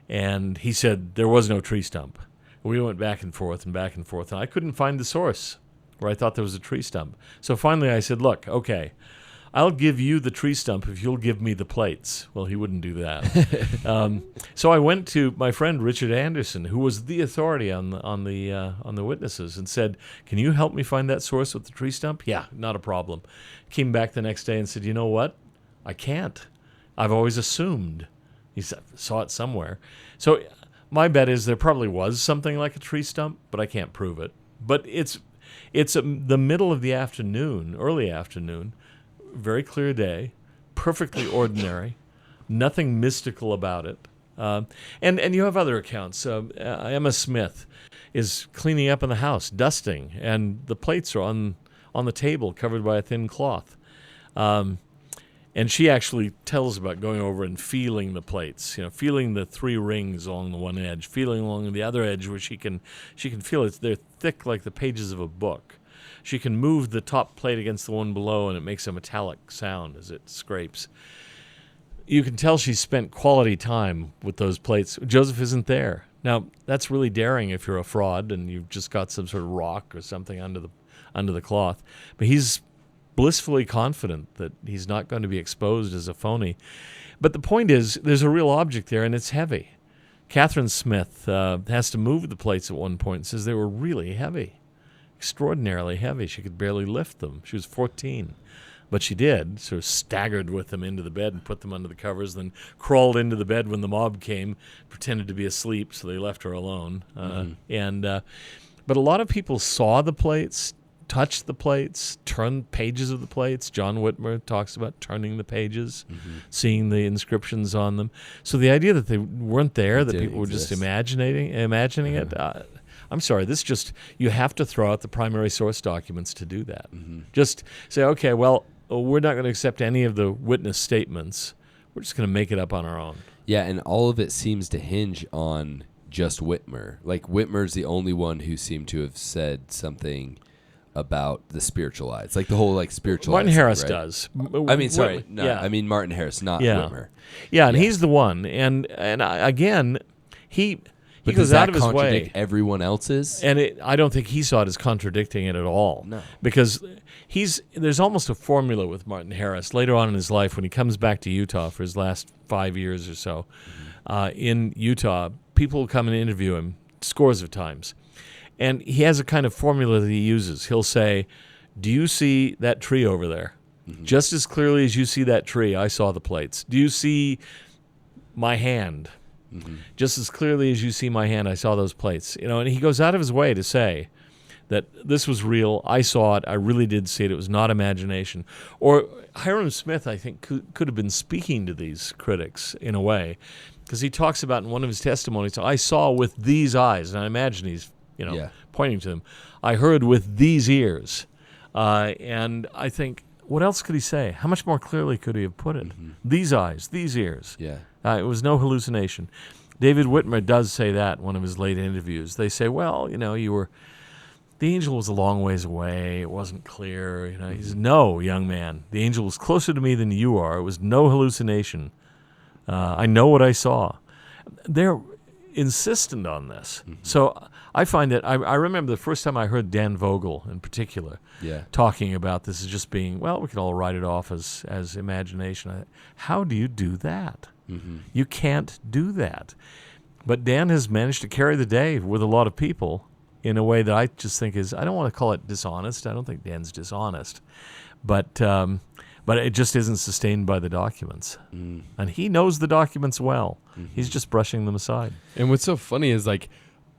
and he said there was no tree stump. We went back and forth, and I couldn't find the source where I thought there was a tree stump. So finally I said, look, okay, I'll give you the tree stump if you'll give me the plates. Well, he wouldn't do that. So I went to my friend Richard Anderson, who was the authority on the witnesses, and said, can you help me find that source with the tree stump? Yeah, not a problem. Came back the next day and said, you know what? I can't. I've always assumed. He saw it somewhere. So my bet is there probably was something like a tree stump, but I can't prove it. But it's the middle of the afternoon, early afternoon, very clear day, perfectly ordinary, nothing mystical about it. And you have other accounts. Emma Smith is cleaning up in the house, dusting, and the plates are on the table covered by a thin cloth. And she actually tells about going over and feeling the plates, feeling the 3 rings along the one edge, feeling along the other edge where she can feel it. They're thick like the pages of a book. She can move the top plate against the one below, and it makes a metallic sound as it scrapes. You can tell she spent quality time with those plates. Joseph isn't there. Now, that's really daring if you're a fraud and you've just got some sort of rock or something under the cloth. But he's blissfully confident that he's not going to be exposed as a phony. But the point is, there's a real object there, and it's heavy. Catherine Smith has to move the plates at one point and says they were really heavy, extraordinarily heavy. She could barely lift them. She was 14. But she did, sort of staggered with them into the bed and put them under the covers, then crawled into the bed when the mob came, pretended to be asleep, so they left her alone. But a lot of people saw the plates, touched the plates, turned pages of the plates. John Whitmer talks about turning the pages, seeing the inscriptions on them. So the idea that they weren't there, that people were just imagining it, I'm sorry, you have to throw out the primary source documents to do that. Just say, okay, well, we're not going to accept any of the witness statements. We're just going to make it up on our own. Yeah, and all of it seems to hinge on just Whitmer. Like, Whitmer's the only one who seemed to have said something about the spiritual eyes, like the whole spiritual. Martin eyes Harris thing, right? does. I mean, sorry, no, yeah. I mean Martin Harris, not Whitmer. Yeah, and he's the one. And again, he goes out of his way. Contradict everyone else's, and I don't think he saw it as contradicting it at all. No, because there's almost a formula with Martin Harris later on in his life when he comes back to Utah for his last 5 years or so. In Utah, people will come and interview him scores of times. And he has a kind of formula that he uses. He'll say, do you see that tree over there? Just as clearly as you see that tree, I saw the plates. Do you see my hand? Just as clearly as you see my hand, I saw those plates. And he goes out of his way to say that this was real. I saw it. I really did see it. It was not imagination. Or Hiram Smith, I think, could have been speaking to these critics in a way, because he talks about in one of his testimonies, I saw with these eyes, and I imagine he's pointing to them. I heard with these ears. And I think, what else could he say? How much more clearly could he have put it? These eyes, these ears. Yeah. It was no hallucination. David Whitmer does say that in one of his late interviews. They say, well, the angel was a long ways away. It wasn't clear. He says, no, young man. The angel was closer to me than you are. It was no hallucination. I know what I saw. They're insistent on this. So I find that I remember the first time I heard Dan Vogel in particular Yeah. talking about this as just being, well, we can all write it off as imagination. How do you do that? You can't do that. But Dan has managed to carry the day with a lot of people in a way that I just think is, I don't want to call it dishonest. I don't think Dan's dishonest. But it just isn't sustained by the documents. And he knows the documents well. He's just brushing them aside. And what's so funny is like,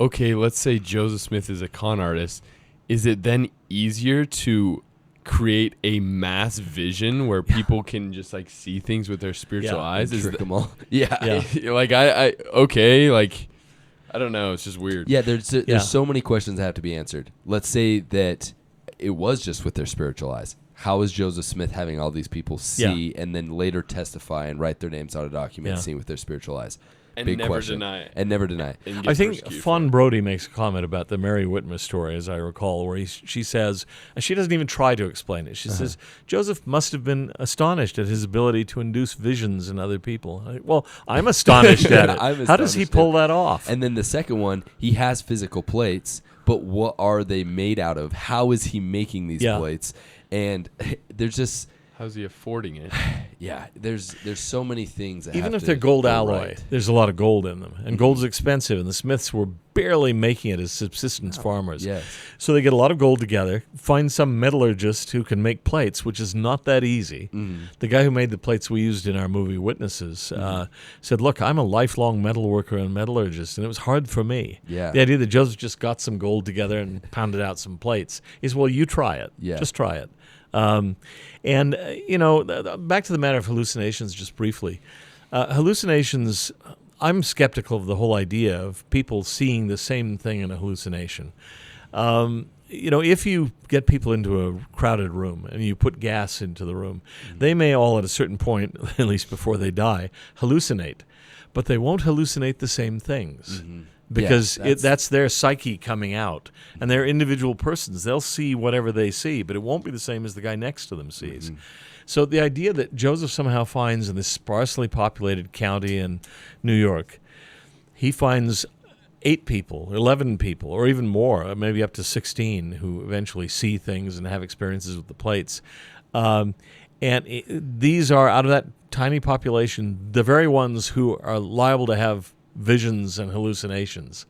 okay, let's say Joseph Smith is a con artist. Is it then easier to create a mass vision where people can just like see things with their spiritual eyes? Trick them all. Yeah. Like I okay, like I don't know. It's just weird. Yeah, there's so many questions that have to be answered. Let's say that it was just with their spiritual eyes. How is Joseph Smith having all these people see and then later testify and write their names on a document, seeing with their spiritual eyes? And Big never question. deny it. And never deny it. And I get think persecuted Fawn for it. Brody makes a comment about the Mary Whitmer story, as I recall, where she says, and she doesn't even try to explain it. She says, Joseph must have been astonished at his ability to induce visions in other people. Well, I'm astonished at it. I'm How does he astonished pull that off? And then the second one, he has physical plates, but what are they made out of? How is he making these plates? And there's just... How's he affording it? Yeah, there's so many things that Even have if they're to gold go alloy, right. there's a lot of gold in them. And gold's expensive, and the Smiths were barely making it as subsistence farmers. Yes. So they get a lot of gold together, find some metallurgist who can make plates, which is not that easy. The guy who made the plates we used in our movie Witnesses said, look, I'm a lifelong metal worker and metallurgist, and it was hard for me. Yeah. The idea that Joseph just got some gold together and pounded out some plates is, well, you try it. Yeah. Just try it. Back to the matter of hallucinations just briefly. Hallucinations, I'm skeptical of the whole idea of people seeing the same thing in a hallucination. If you get people into a crowded room and you put gas into the room, they may all at a certain point, at least before they die, hallucinate. But they won't hallucinate the same things. Because that's their psyche coming out. And they're individual persons. They'll see whatever they see, but it won't be the same as the guy next to them sees. So the idea that Joseph somehow finds in this sparsely populated county in New York, he finds 8 people, 11 people, or even more, maybe up to 16, who eventually see things and have experiences with the plates. These are, out of that tiny population, the very ones who are liable to have visions and hallucinations.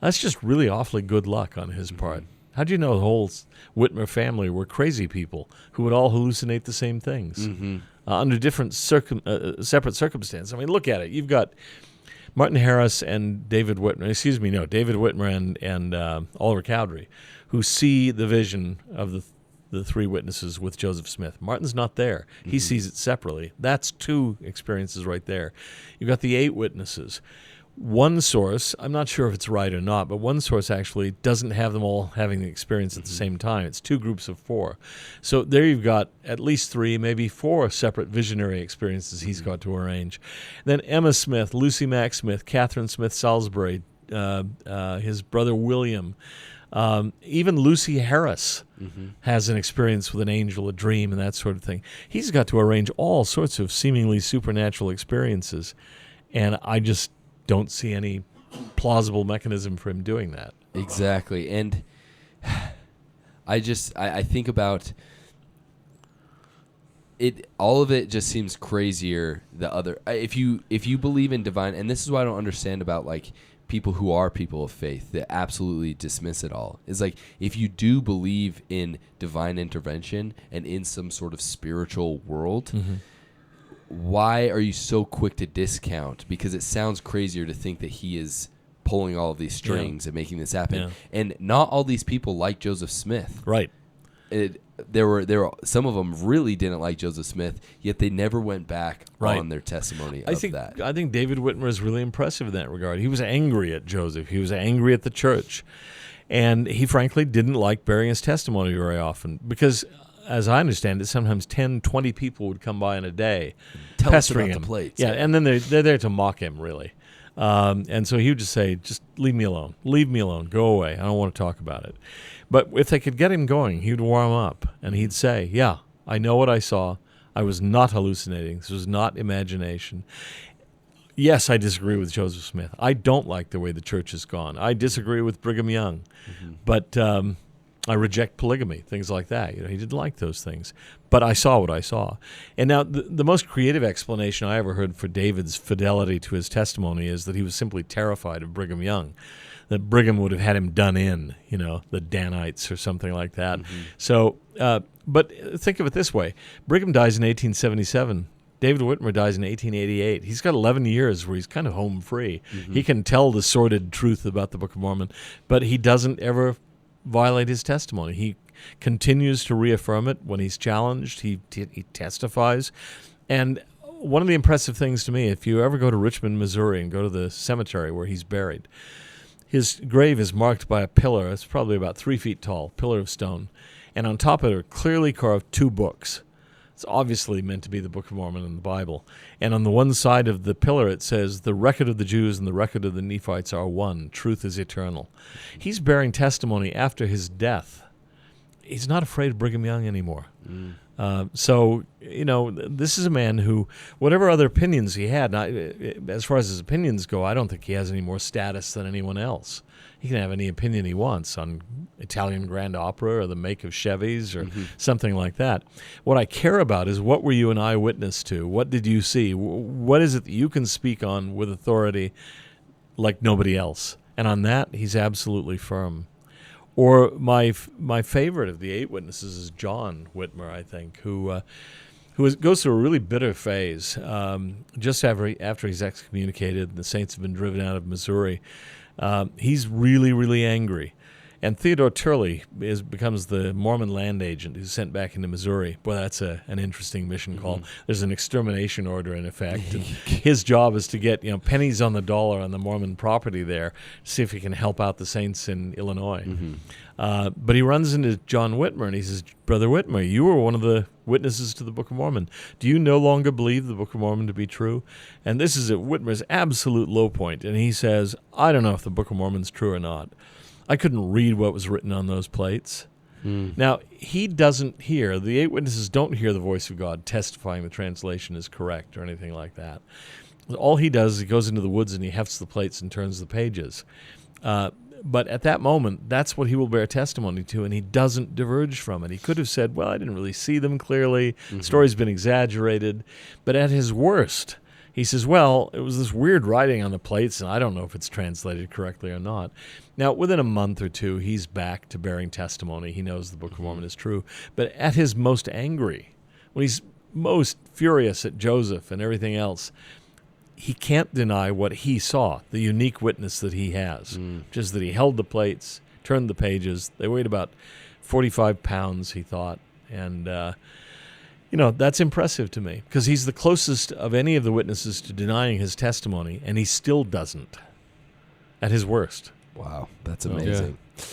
That's just really awfully good luck on his part. How do you know the whole Whitmer family were crazy people who would all hallucinate the same things under different separate circumstances? I mean, look at it. You've got Martin Harris and David Whitmer. David Whitmer and Oliver Cowdery, who see the vision of the 3 witnesses with Joseph Smith. Martin's not there. He sees it separately. That's 2 experiences right there. You've got the 8 witnesses. One source, I'm not sure if it's right or not, but one source actually doesn't have them all having the experience at the same time. It's 2 groups of 4. So there you've got at least 3, maybe 4 separate visionary experiences he's got to arrange. Then Emma Smith, Lucy Mack Smith, Catherine Smith Salisbury, his brother William, even Lucy Harris has an experience with an angel, a dream, and that sort of thing. He's got to arrange all sorts of seemingly supernatural experiences, and I just don't see any plausible mechanism for him doing that. Exactly. And I think about it, all of it just seems crazier. If you believe in divine, and this is what I don't understand about like people who are people of faith that absolutely dismiss it all, is like, if you do believe in divine intervention and in some sort of spiritual world, why are you so quick to discount? Because it sounds crazier to think that he is pulling all of these strings and making this happen. Yeah. And not all these people like Joseph Smith. Right. There were some of them really didn't like Joseph Smith, yet they never went back on their testimony of that. I think David Whitmer is really impressive in that regard. He was angry at Joseph. He was angry at the church. And he frankly didn't like bearing his testimony very often because, as I understand it, sometimes 10, 20 people would come by in a day Tell us pestering about him. the plates. Yeah, and then they're there to mock him, really. And so he would just say, just leave me alone. Leave me alone. Go away. I don't want to talk about it. But if they could get him going, he would warm up, and he'd say, yeah, I know what I saw. I was not hallucinating. This was not imagination. Yes, I disagree with Joseph Smith. I don't like the way the church has gone. I disagree with Brigham Young, but I reject polygamy, things like that. He didn't like those things, but I saw what I saw. And now the most creative explanation I ever heard for David's fidelity to his testimony is that he was simply terrified of Brigham Young, that Brigham would have had him done in, the Danites or something like that. So, but think of it this way: Brigham dies in 1877. David Whitmer dies in 1888. He's got 11 years where he's kind of home free. He can tell the sordid truth about the Book of Mormon, but he doesn't ever violate his testimony. He continues to reaffirm it when he's challenged. He testifies. And one of the impressive things to me, if you ever go to Richmond, Missouri, and go to the cemetery where he's buried, his grave is marked by a pillar. It's probably about 3 feet tall, pillar of stone. And on top of it are clearly carved 2 books. It's obviously meant to be the Book of Mormon and the Bible. And on the one side of the pillar it says, "The record of the Jews and the record of the Nephites are one. Truth is eternal." He's bearing testimony after his death. He's not afraid of Brigham Young anymore. So, this is a man who, whatever other opinions he had, as far as his opinions go, I don't think he has any more status than anyone else. He can have any opinion he wants on Italian Grand Opera or the make of Chevys or something like that. What I care about is, what were you an eyewitness to? What did you see? What is it that you can speak on with authority like nobody else? And on that, he's absolutely firm. Or my favorite of the 8 witnesses is John Whitmer, I think, who goes through a really bitter phase just after he's excommunicated and the saints have been driven out of Missouri. He's really, really angry. And Theodore Turley becomes the Mormon land agent who's sent back into Missouri. Boy, that's an interesting mission call. There's an extermination order in effect. And his job is to get pennies on the dollar on the Mormon property there, to see if he can help out the saints in Illinois. But he runs into John Whitmer and he says, "Brother Whitmer, you were one of the witnesses to the Book of Mormon. Do you no longer believe the Book of Mormon to be true?" And this is at Whitmer's absolute low point. And he says, "I don't know if the Book of Mormon's true or not. I couldn't read what was written on those plates." Now, he doesn't hear, the 8 witnesses don't hear the voice of God testifying the translation is correct or anything like that. All he does is he goes into the woods and he hefts the plates and turns the pages. But at that moment, that's what he will bear testimony to, and he doesn't diverge from it. He could have said, "Well, I didn't really see them clearly. The story's been exaggerated." But at his worst, he says, "Well, it was this weird writing on the plates, and I don't know if it's translated correctly or not." Now, within a month or two, he's back to bearing testimony. He knows the Book of Mormon is true. But at his most angry, when he's most furious at Joseph and everything else, he can't deny what he saw, the unique witness that he has, which is that he held the plates, turned the pages. They weighed about 45 pounds, he thought. And, that's impressive to me, because he's the closest of any of the witnesses to denying his testimony, and he still doesn't at his worst. Wow, that's amazing. Yeah.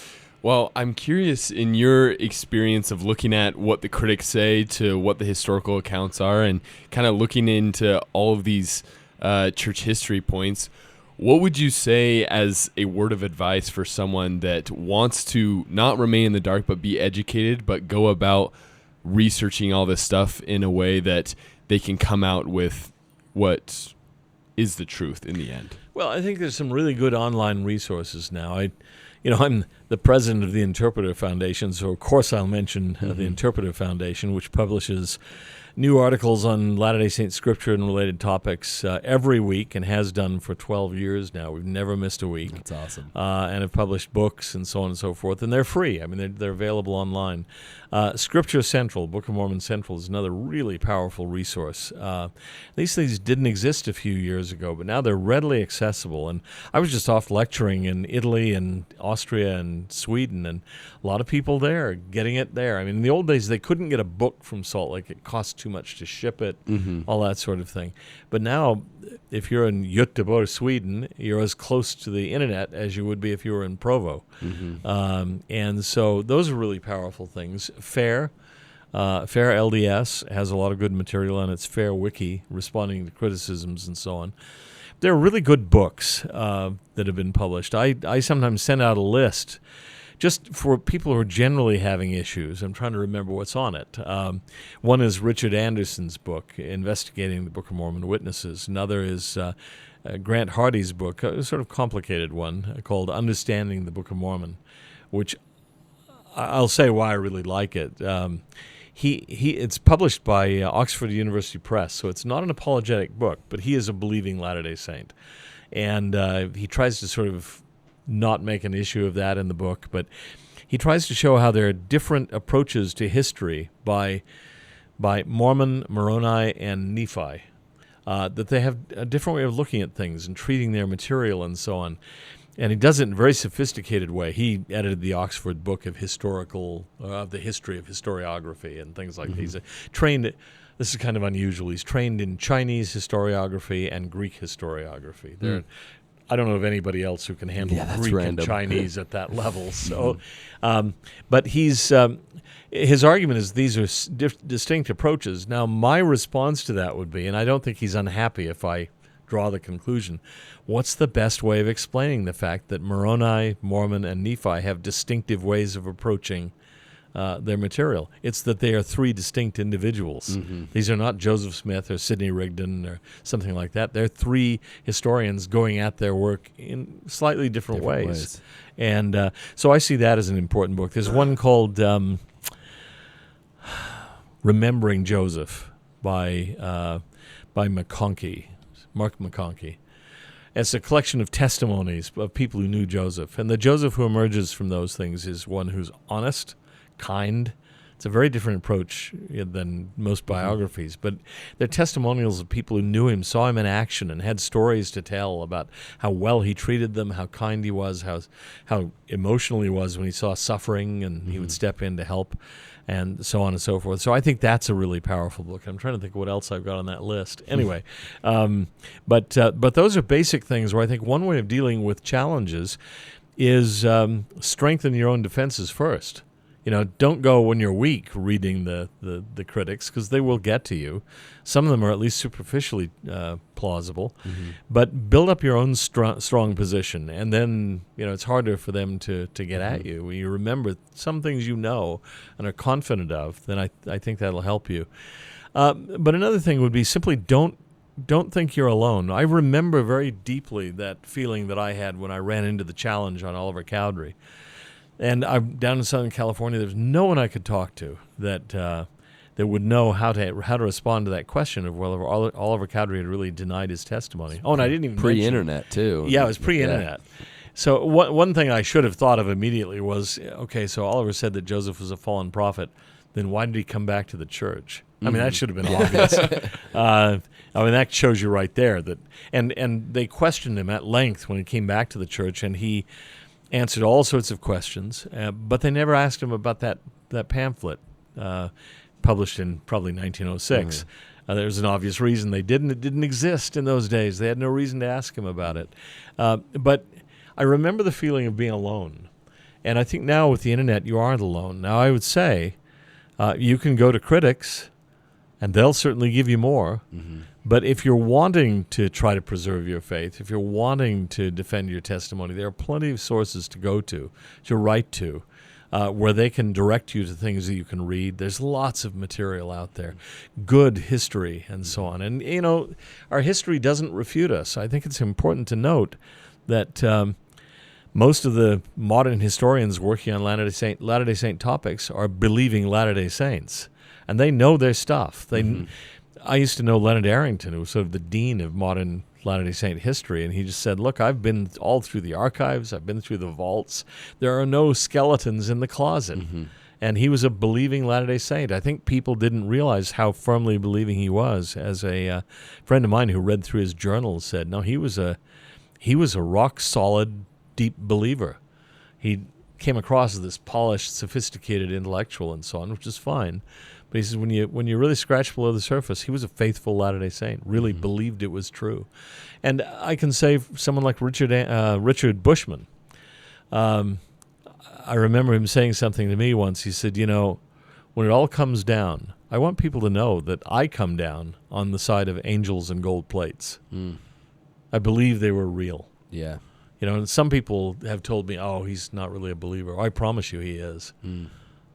Well, I'm curious, in your experience of looking at what the critics say to what the historical accounts are and kind of looking into all of these church history points, what would you say as a word of advice for someone that wants to not remain in the dark but be educated, but go about researching all this stuff in a way that they can come out with what is the truth in the end? Well, I think there's some really good online resources now. I'm the president of the Interpreter Foundation, so of course I'll mention the Interpreter Foundation, which publishes new articles on Latter-day Saint Scripture and related topics every week, and has done for 12 years now. We've never missed a week. That's awesome. And have published books and so on and so forth, and they're free. I mean, they're available online. Scripture Central, Book of Mormon Central, is another really powerful resource. These things didn't exist a few years ago, but now they're readily accessible. And I was just off lecturing in Italy and Austria and Sweden, and a lot of people there getting it there. I mean, in the old days, they couldn't get a book from Salt Lake. It cost too much to ship it, all that sort of thing. But now, if you're in Göteborg, Sweden, you're as close to the internet as you would be if you were in Provo. And so those are really powerful things. Fair LDS has a lot of good material on its Fair Wiki, responding to criticisms and so on. There are really good books that have been published. I sometimes send out a list just for people who are generally having issues, I'm trying to remember what's on it. One is Richard Anderson's book, Investigating the Book of Mormon Witnesses. Another is Grant Hardy's book, a sort of complicated one, called Understanding the Book of Mormon, which I'll say why I really like it. It's published by Oxford University Press, so it's not an apologetic book, but he is a believing Latter-day Saint. And he tries to sort of not make an issue of that in the book, but he tries to show how there are different approaches to history by Mormon, Moroni, and Nephi, that they have a different way of looking at things and treating their material and so on. And he does it in a very sophisticated way. He edited the Oxford Book of the History of Historiography and things like that. He's trained. This is kind of unusual. He's trained in Chinese historiography and Greek historiography. I don't know of anybody else who can handle Greek and Chinese at that level. So, but his argument is these are distinct approaches. Now, my response to that would be, and I don't think he's unhappy if I draw the conclusion, what's the best way of explaining the fact that Moroni, Mormon, and Nephi have distinctive ways of approaching their material? It's that they are three distinct individuals. These are not Joseph Smith or Sidney Rigdon or something like that. They're three historians going at their work in slightly different ways. And so I see that as an important book. There's one called Remembering Joseph by McConkie. Mark McConkie. It's a collection of testimonies of people who knew Joseph. And the Joseph who emerges from those things is one who's honest, kind. It's a very different approach than most biographies. But they're testimonials of people who knew him, saw him in action, and had stories to tell about how well he treated them, how kind he was, how emotional he was when he saw suffering, and he would step in to help, and so on and so forth. So I think that's a really powerful book. I'm trying to think of what else I've got on that list. Anyway, but those are basic things where I think one way of dealing with challenges is strengthen your own defenses first. Don't go when you're weak reading the critics, because they will get to you. Some of them are at least superficially plausible, but build up your own strong position, and then it's harder for them to get at you. When you remember some things and are confident of, then I think that'll help you. But another thing would be simply don't think you're alone. I remember very deeply that feeling that I had when I ran into the challenge on Oliver Cowdery. And I'm down in Southern California. There's no one I could talk to that would know how to respond to that question of whether Oliver Cowdery had really denied his testimony. Oh, and I didn't even pre-internet too. Yeah, it was pre-internet. Yeah. So one thing I should have thought of immediately was, okay, so Oliver said that Joseph was a fallen prophet. Then why did he come back to the church? I mean, that should have been obvious. That shows you right there that, and they questioned him at length when he came back to the church, and he answered all sorts of questions, but they never asked him about that pamphlet published in probably 1906. There's an obvious reason they didn't. It didn't exist in those days. They had no reason to ask him about it. But I remember the feeling of being alone. And I think now with the internet, you aren't alone. Now I would say you can go to critics, and they'll certainly give you more. But if you're wanting to try to preserve your faith, if you're wanting to defend your testimony, there are plenty of sources to go to write to, where they can direct you to things that you can read. There's lots of material out there, good history and so on. And, our history doesn't refute us. I think it's important to note that most of the modern historians working on Latter-day Saint topics are believing Latter-day Saints, and they know their stuff. I used to know Leonard Arrington, who was sort of the dean of modern Latter-day Saint history, and he just said, look, I've been all through the archives, I've been through the vaults, there are no skeletons in the closet. And he was a believing Latter-day Saint. I think people didn't realize how firmly believing he was. As a friend of mine who read through his journals said, no, he was a rock-solid, deep believer. He came across as this polished, sophisticated intellectual and so on, which is fine. But he says when you really scratch below the surface, he was a faithful Latter-day Saint, really believed it was true. And I can say someone like Richard Bushman, I remember him saying something to me once. He said, when it all comes down, I want people to know that I come down on the side of angels and gold plates. I believe they were real. Yeah. And some people have told me, "Oh, he's not really a believer." I promise you, he is.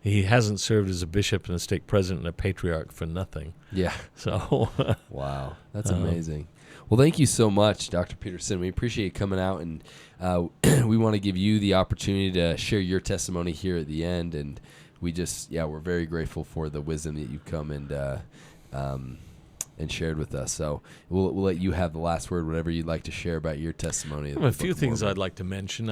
He hasn't served as a bishop and a stake president and a patriarch for nothing. Yeah. So, wow, that's amazing. Well, thank you so much, Dr. Peterson. We appreciate you coming out, and we want to give you the opportunity to share your testimony here at the end. And we're very grateful for the wisdom that you've come and shared with us. So we'll let you have the last word, whatever you'd like to share about your testimony. A few things I'd like to mention.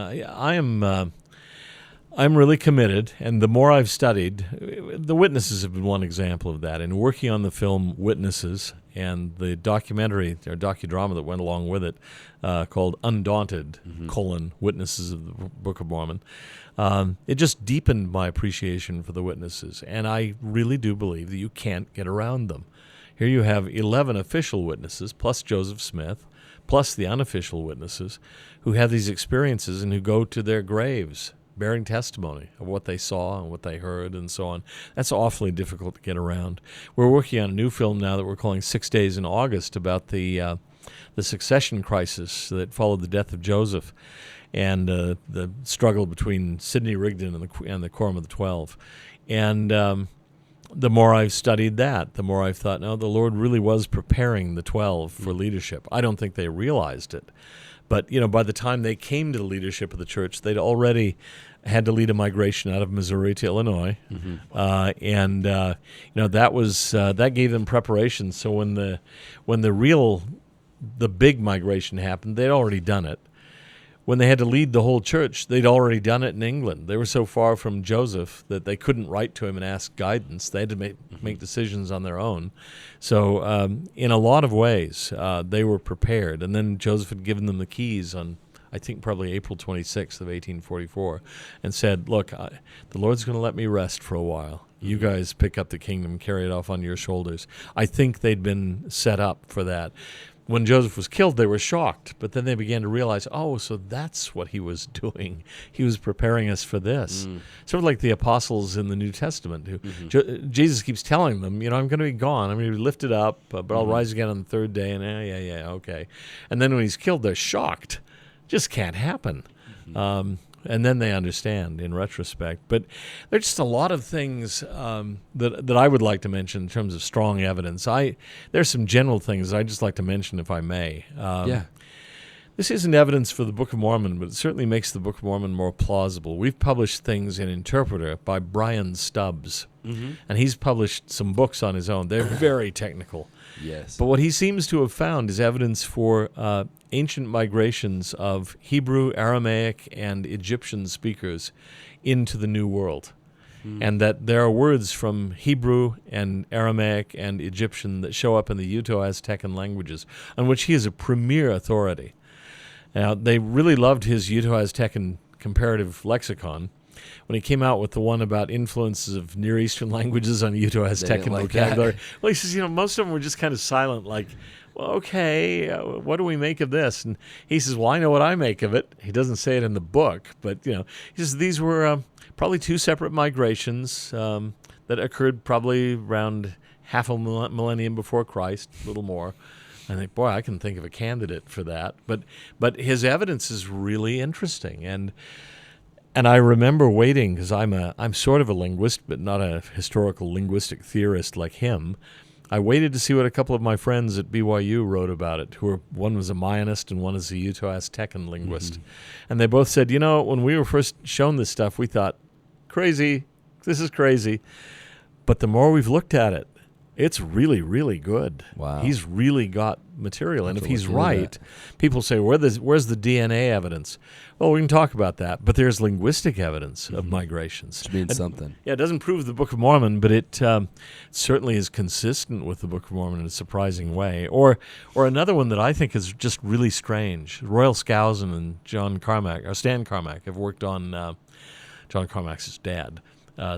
I'm really committed, and the more I've studied, the Witnesses have been one example of that. And working on the film Witnesses and the documentary or docudrama that went along with it, called Undaunted: Witnesses of the Book of Mormon, it just deepened my appreciation for the witnesses. And I really do believe that you can't get around them. Here you have 11 official witnesses, plus Joseph Smith, plus the unofficial witnesses, who have these experiences and who go to their graves bearing testimony of what they saw and what they heard and so on. That's awfully difficult to get around. We're working on a new film now that we're calling 6 Days in August about the succession crisis that followed the death of Joseph and the struggle between Sidney Rigdon and the Quorum of the 12. And the more I've studied that, the more I've thought, no, the Lord really was preparing the 12 for leadership. I don't think they realized it. But, by the time they came to the leadership of the church, they'd already had to lead a migration out of Missouri to Illinois. That gave them preparation. So when the big migration happened, they'd already done it. When they had to lead the whole church, they'd already done it in England. They were so far from Joseph that they couldn't write to him and ask guidance. They had to make decisions on their own. So in a lot of ways, they were prepared. And then Joseph had given them the keys on, I think, probably April 26th of 1844, and said, look, the Lord's going to let me rest for a while. You guys pick up the kingdom, carry it off on your shoulders. I think they'd been set up for that. When Joseph was killed, they were shocked, but then they began to realize, oh, so that's what he was doing. He was preparing us for this. Sort of like the apostles in the New Testament. Jesus keeps telling them, I'm going to be gone. I'm going to be lifted up, but I'll rise again on the third day, and okay. And then when he's killed, they're shocked. Just can't happen. And then they understand in retrospect. But there's just a lot of things that I would like to mention in terms of strong evidence. There's some general things I'd just like to mention, if I may. This isn't evidence for the Book of Mormon, but it certainly makes the Book of Mormon more plausible. We've published things in Interpreter by Brian Stubbs, and he's published some books on his own. They're very technical. Yes. But what he seems to have found is evidence for ancient migrations of Hebrew, Aramaic, and Egyptian speakers into the New World. And that there are words from Hebrew and Aramaic and Egyptian that show up in the Uto-Aztecan languages, on which he is a premier authority. Now, they really loved his Uto-Aztecan comparative lexicon. When he came out with the one about influences of Near Eastern languages on Uto-Aztecan vocabulary, well, he says, most of them were just kind of silent, like, well, okay, what do we make of this? And he says, well, I know what I make of it. He doesn't say it in the book, but, he says these were probably two separate migrations that occurred probably around half a millennium before Christ, a little more. I think, boy, I can think of a candidate for that. But his evidence is really interesting, and I remember waiting, because I'm sort of a linguist, but not a historical linguistic theorist like him. I waited to see what a couple of my friends at BYU wrote about it. One was a Mayanist and one is a Uto-Aztecan linguist, and they both said, when we were first shown this stuff, we thought, crazy, this is crazy. But the more we've looked at it, it's really, really good. Wow. He's really got material. And if he's right, people say, where's the DNA evidence? Well, we can talk about that. But there's linguistic evidence of migrations. Which means something. Yeah, it doesn't prove the Book of Mormon, but it certainly is consistent with the Book of Mormon in a surprising way. Or another one that I think is just really strange. Royal Skousen and Stan Carmack have worked on John Carmack's dad.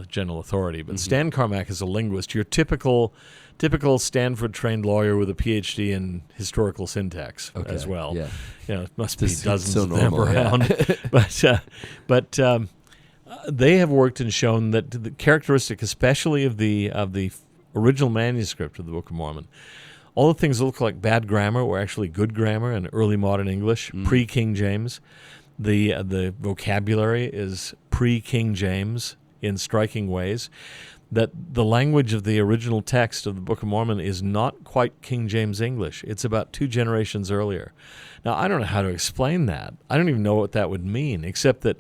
General authority, but Stan Carmack is a linguist, your typical Stanford-trained lawyer with a PhD in historical syntax as well. Yeah. It must be dozens of them around. Yeah. But they have worked and shown that the characteristic, especially of the original manuscript of the Book of Mormon, all the things that look like bad grammar were actually good grammar in early modern English, pre-King James. The vocabulary is pre-King James in striking ways. That the language of the original text of the Book of Mormon is not quite King James English. It's about 2 generations earlier. Now, I don't know how to explain that. I don't even know what that would mean, except that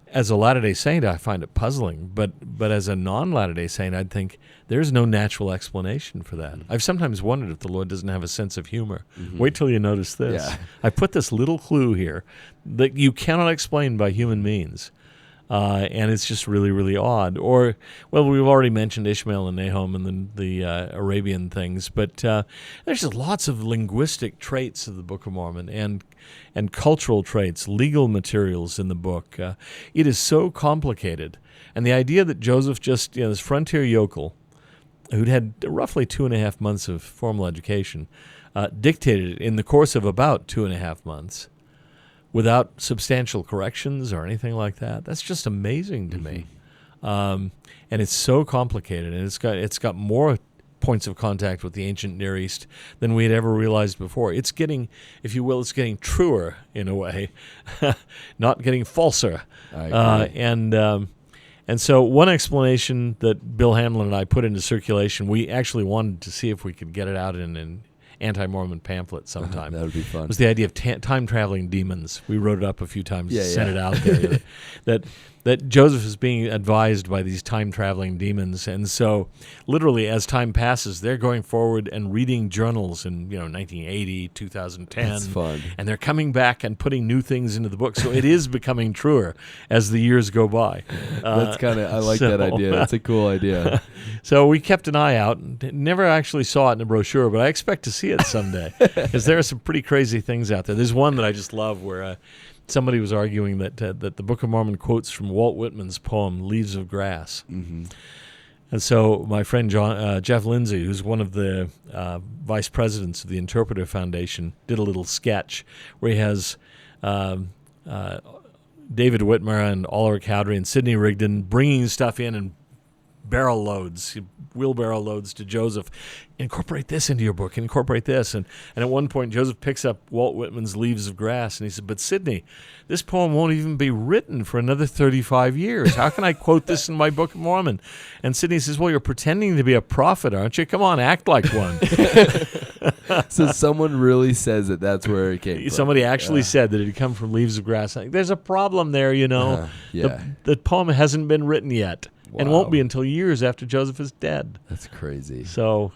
as a Latter-day Saint, I find it puzzling. But as a non-Latter-day Saint, I'd think there's no natural explanation for that. I've sometimes wondered if the Lord doesn't have a sense of humor. Wait till you notice this. Yeah. I put this little clue here that you cannot explain by human means. And it's just really, really odd. Or, well, we've already mentioned Ishmael and Nahum and the Arabian things, but there's just lots of linguistic traits of the Book of Mormon and cultural traits, legal materials in the book. It is so complicated. And the idea that Joseph just, this frontier yokel, who'd had roughly 2.5 months of formal education, dictated it in the course of about 2.5 months, without substantial corrections or anything like that. That's just amazing to me. And it's so complicated, and it's got more points of contact with the ancient Near East than we had ever realized before. It's getting, if you will, it's getting truer in a way, not getting falser. I agree. And so one explanation that Bill Hamlin and I put into circulation, we actually wanted to see if we could get it out in an anti-Mormon pamphlet sometime. That would be fun. Was the idea of time-traveling demons. We wrote it up a few times, Yeah, sent yeah. it out there, that Joseph is being advised by these time-traveling demons, and so literally as time passes, they're going forward and reading journals in 1980, 2010. That's fun. And they're coming back and putting new things into the book, so it is becoming truer as the years go by. That's I like that idea. That's a cool idea. So we kept an eye out. Never actually saw it in the brochure, but I expect to see it someday because there are some pretty crazy things out there. There's one that I just love where somebody was arguing that the Book of Mormon quotes from Walt Whitman's poem "Leaves of Grass." Mm-hmm. And so my friend Jeff Lindsay, who's one of the vice presidents of the Interpreter Foundation, did a little sketch where he has David Whitmer and Oliver Cowdery and Sidney Rigdon bringing stuff in and wheelbarrow loads to Joseph. Incorporate this into your book, incorporate this. And at one point, Joseph picks up Walt Whitman's Leaves of Grass, and he said, but Sidney, this poem won't even be written for another 35 years. How can I quote this in my Book of Mormon? And Sidney says, well, you're pretending to be a prophet, aren't you? Come on, act like one. So someone really says that that's where it came from. Somebody actually said that it had come from Leaves of Grass. Like, there's a problem there, Yeah. The poem hasn't been written yet. And Wow. won't be until years after Joseph is dead. That's crazy. So,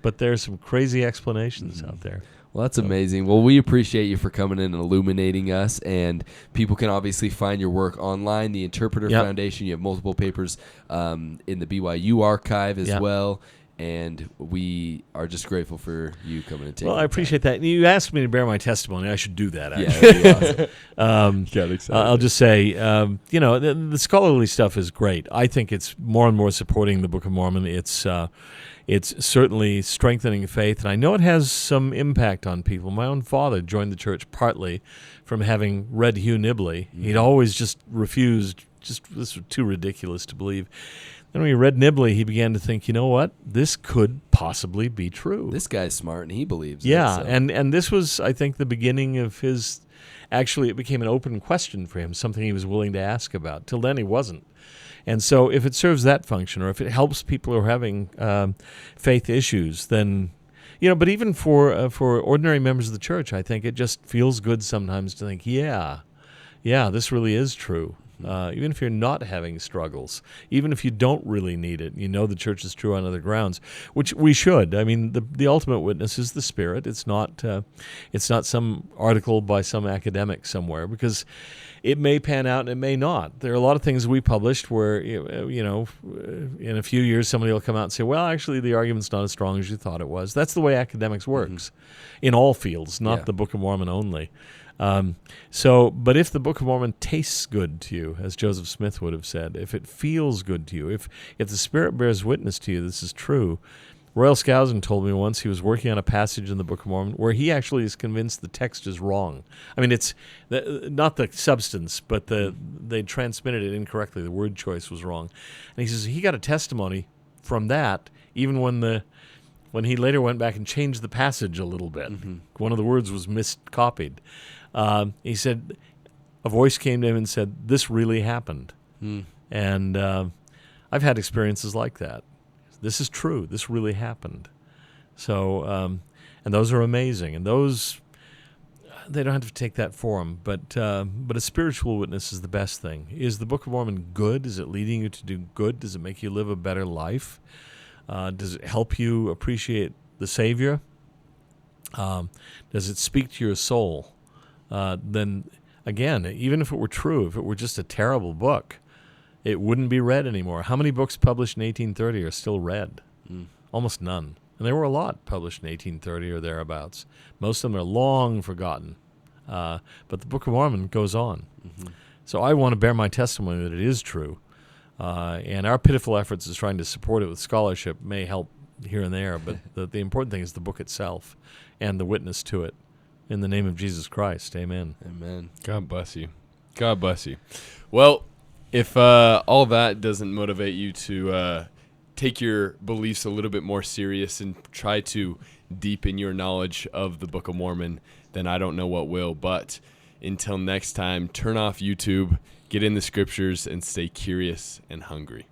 but there's some crazy explanations out there. Well, that's amazing. Well, we appreciate you for coming in and illuminating us. And people can obviously find your work online. The Interpreter Foundation, you have multiple papers in the BYU archive as well. And we are just grateful for you coming and taking Well, I appreciate that. You asked me to bear my testimony. I should do that, actually. Yeah, that'd be awesome. Got excited. I'll just say, the scholarly stuff is great. I think it's more and more supporting the Book of Mormon. It's certainly strengthening faith, and I know it has some impact on people. My own father joined the church partly from having read Hugh Nibley. He'd always just refused, this was too ridiculous to believe. Then when he read Nibley, he began to think, you know what? This could possibly be true. This guy's smart, and he believes Yeah, it. So. and this was, I think, the beginning of his. Actually, it became an open question for him, something he was willing to ask about. Till then, he wasn't. And so, if it serves that function, or if it helps people who are having faith issues, then, But even for ordinary members of the church, I think it just feels good sometimes to think, yeah, this really is true. Even if you're not having struggles, even if you don't really need it, the church is true on other grounds, which we should. I mean, the ultimate witness is the Spirit. It's not some article by some academic somewhere, because it may pan out and it may not. There are a lot of things we published where, in a few years somebody will come out and say, well, actually the argument's not as strong as you thought it was. That's the way academics works in all fields, not the Book of Mormon only. But if the Book of Mormon tastes good to you, as Joseph Smith would have said, if it feels good to you, if the Spirit bears witness to you, this is true. Royal Skousen told me once he was working on a passage in the Book of Mormon where he actually is convinced the text is wrong. I mean, it's not the substance, but they transmitted it incorrectly. The word choice was wrong. And he says he got a testimony from that, even when he later went back and changed the passage a little bit. One of the words was miscopied. He said, a voice came to him and said, "This really happened." And I've had experiences like that. This is true. This really happened. So, and those are amazing. And those, they don't have to take that form. But a spiritual witness is the best thing. Is the Book of Mormon good? Is it leading you to do good? Does it make you live a better life? Does it help you appreciate the Savior? Does it speak to your soul? Then, again, even if it were true, if it were just a terrible book, it wouldn't be read anymore. How many books published in 1830 are still read? Almost none. And there were a lot published in 1830 or thereabouts. Most of them are long forgotten. But the Book of Mormon goes on. So I want to bear my testimony that it is true. And our pitiful efforts is trying to support it with scholarship may help here and there, but the important thing is the book itself and the witness to it. In the name of Jesus Christ, amen. Amen. God bless you. God bless you. Well, if all that doesn't motivate you to take your beliefs a little bit more serious and try to deepen your knowledge of the Book of Mormon, then I don't know what will. But until next time, turn off YouTube, get in the scriptures, and stay curious and hungry.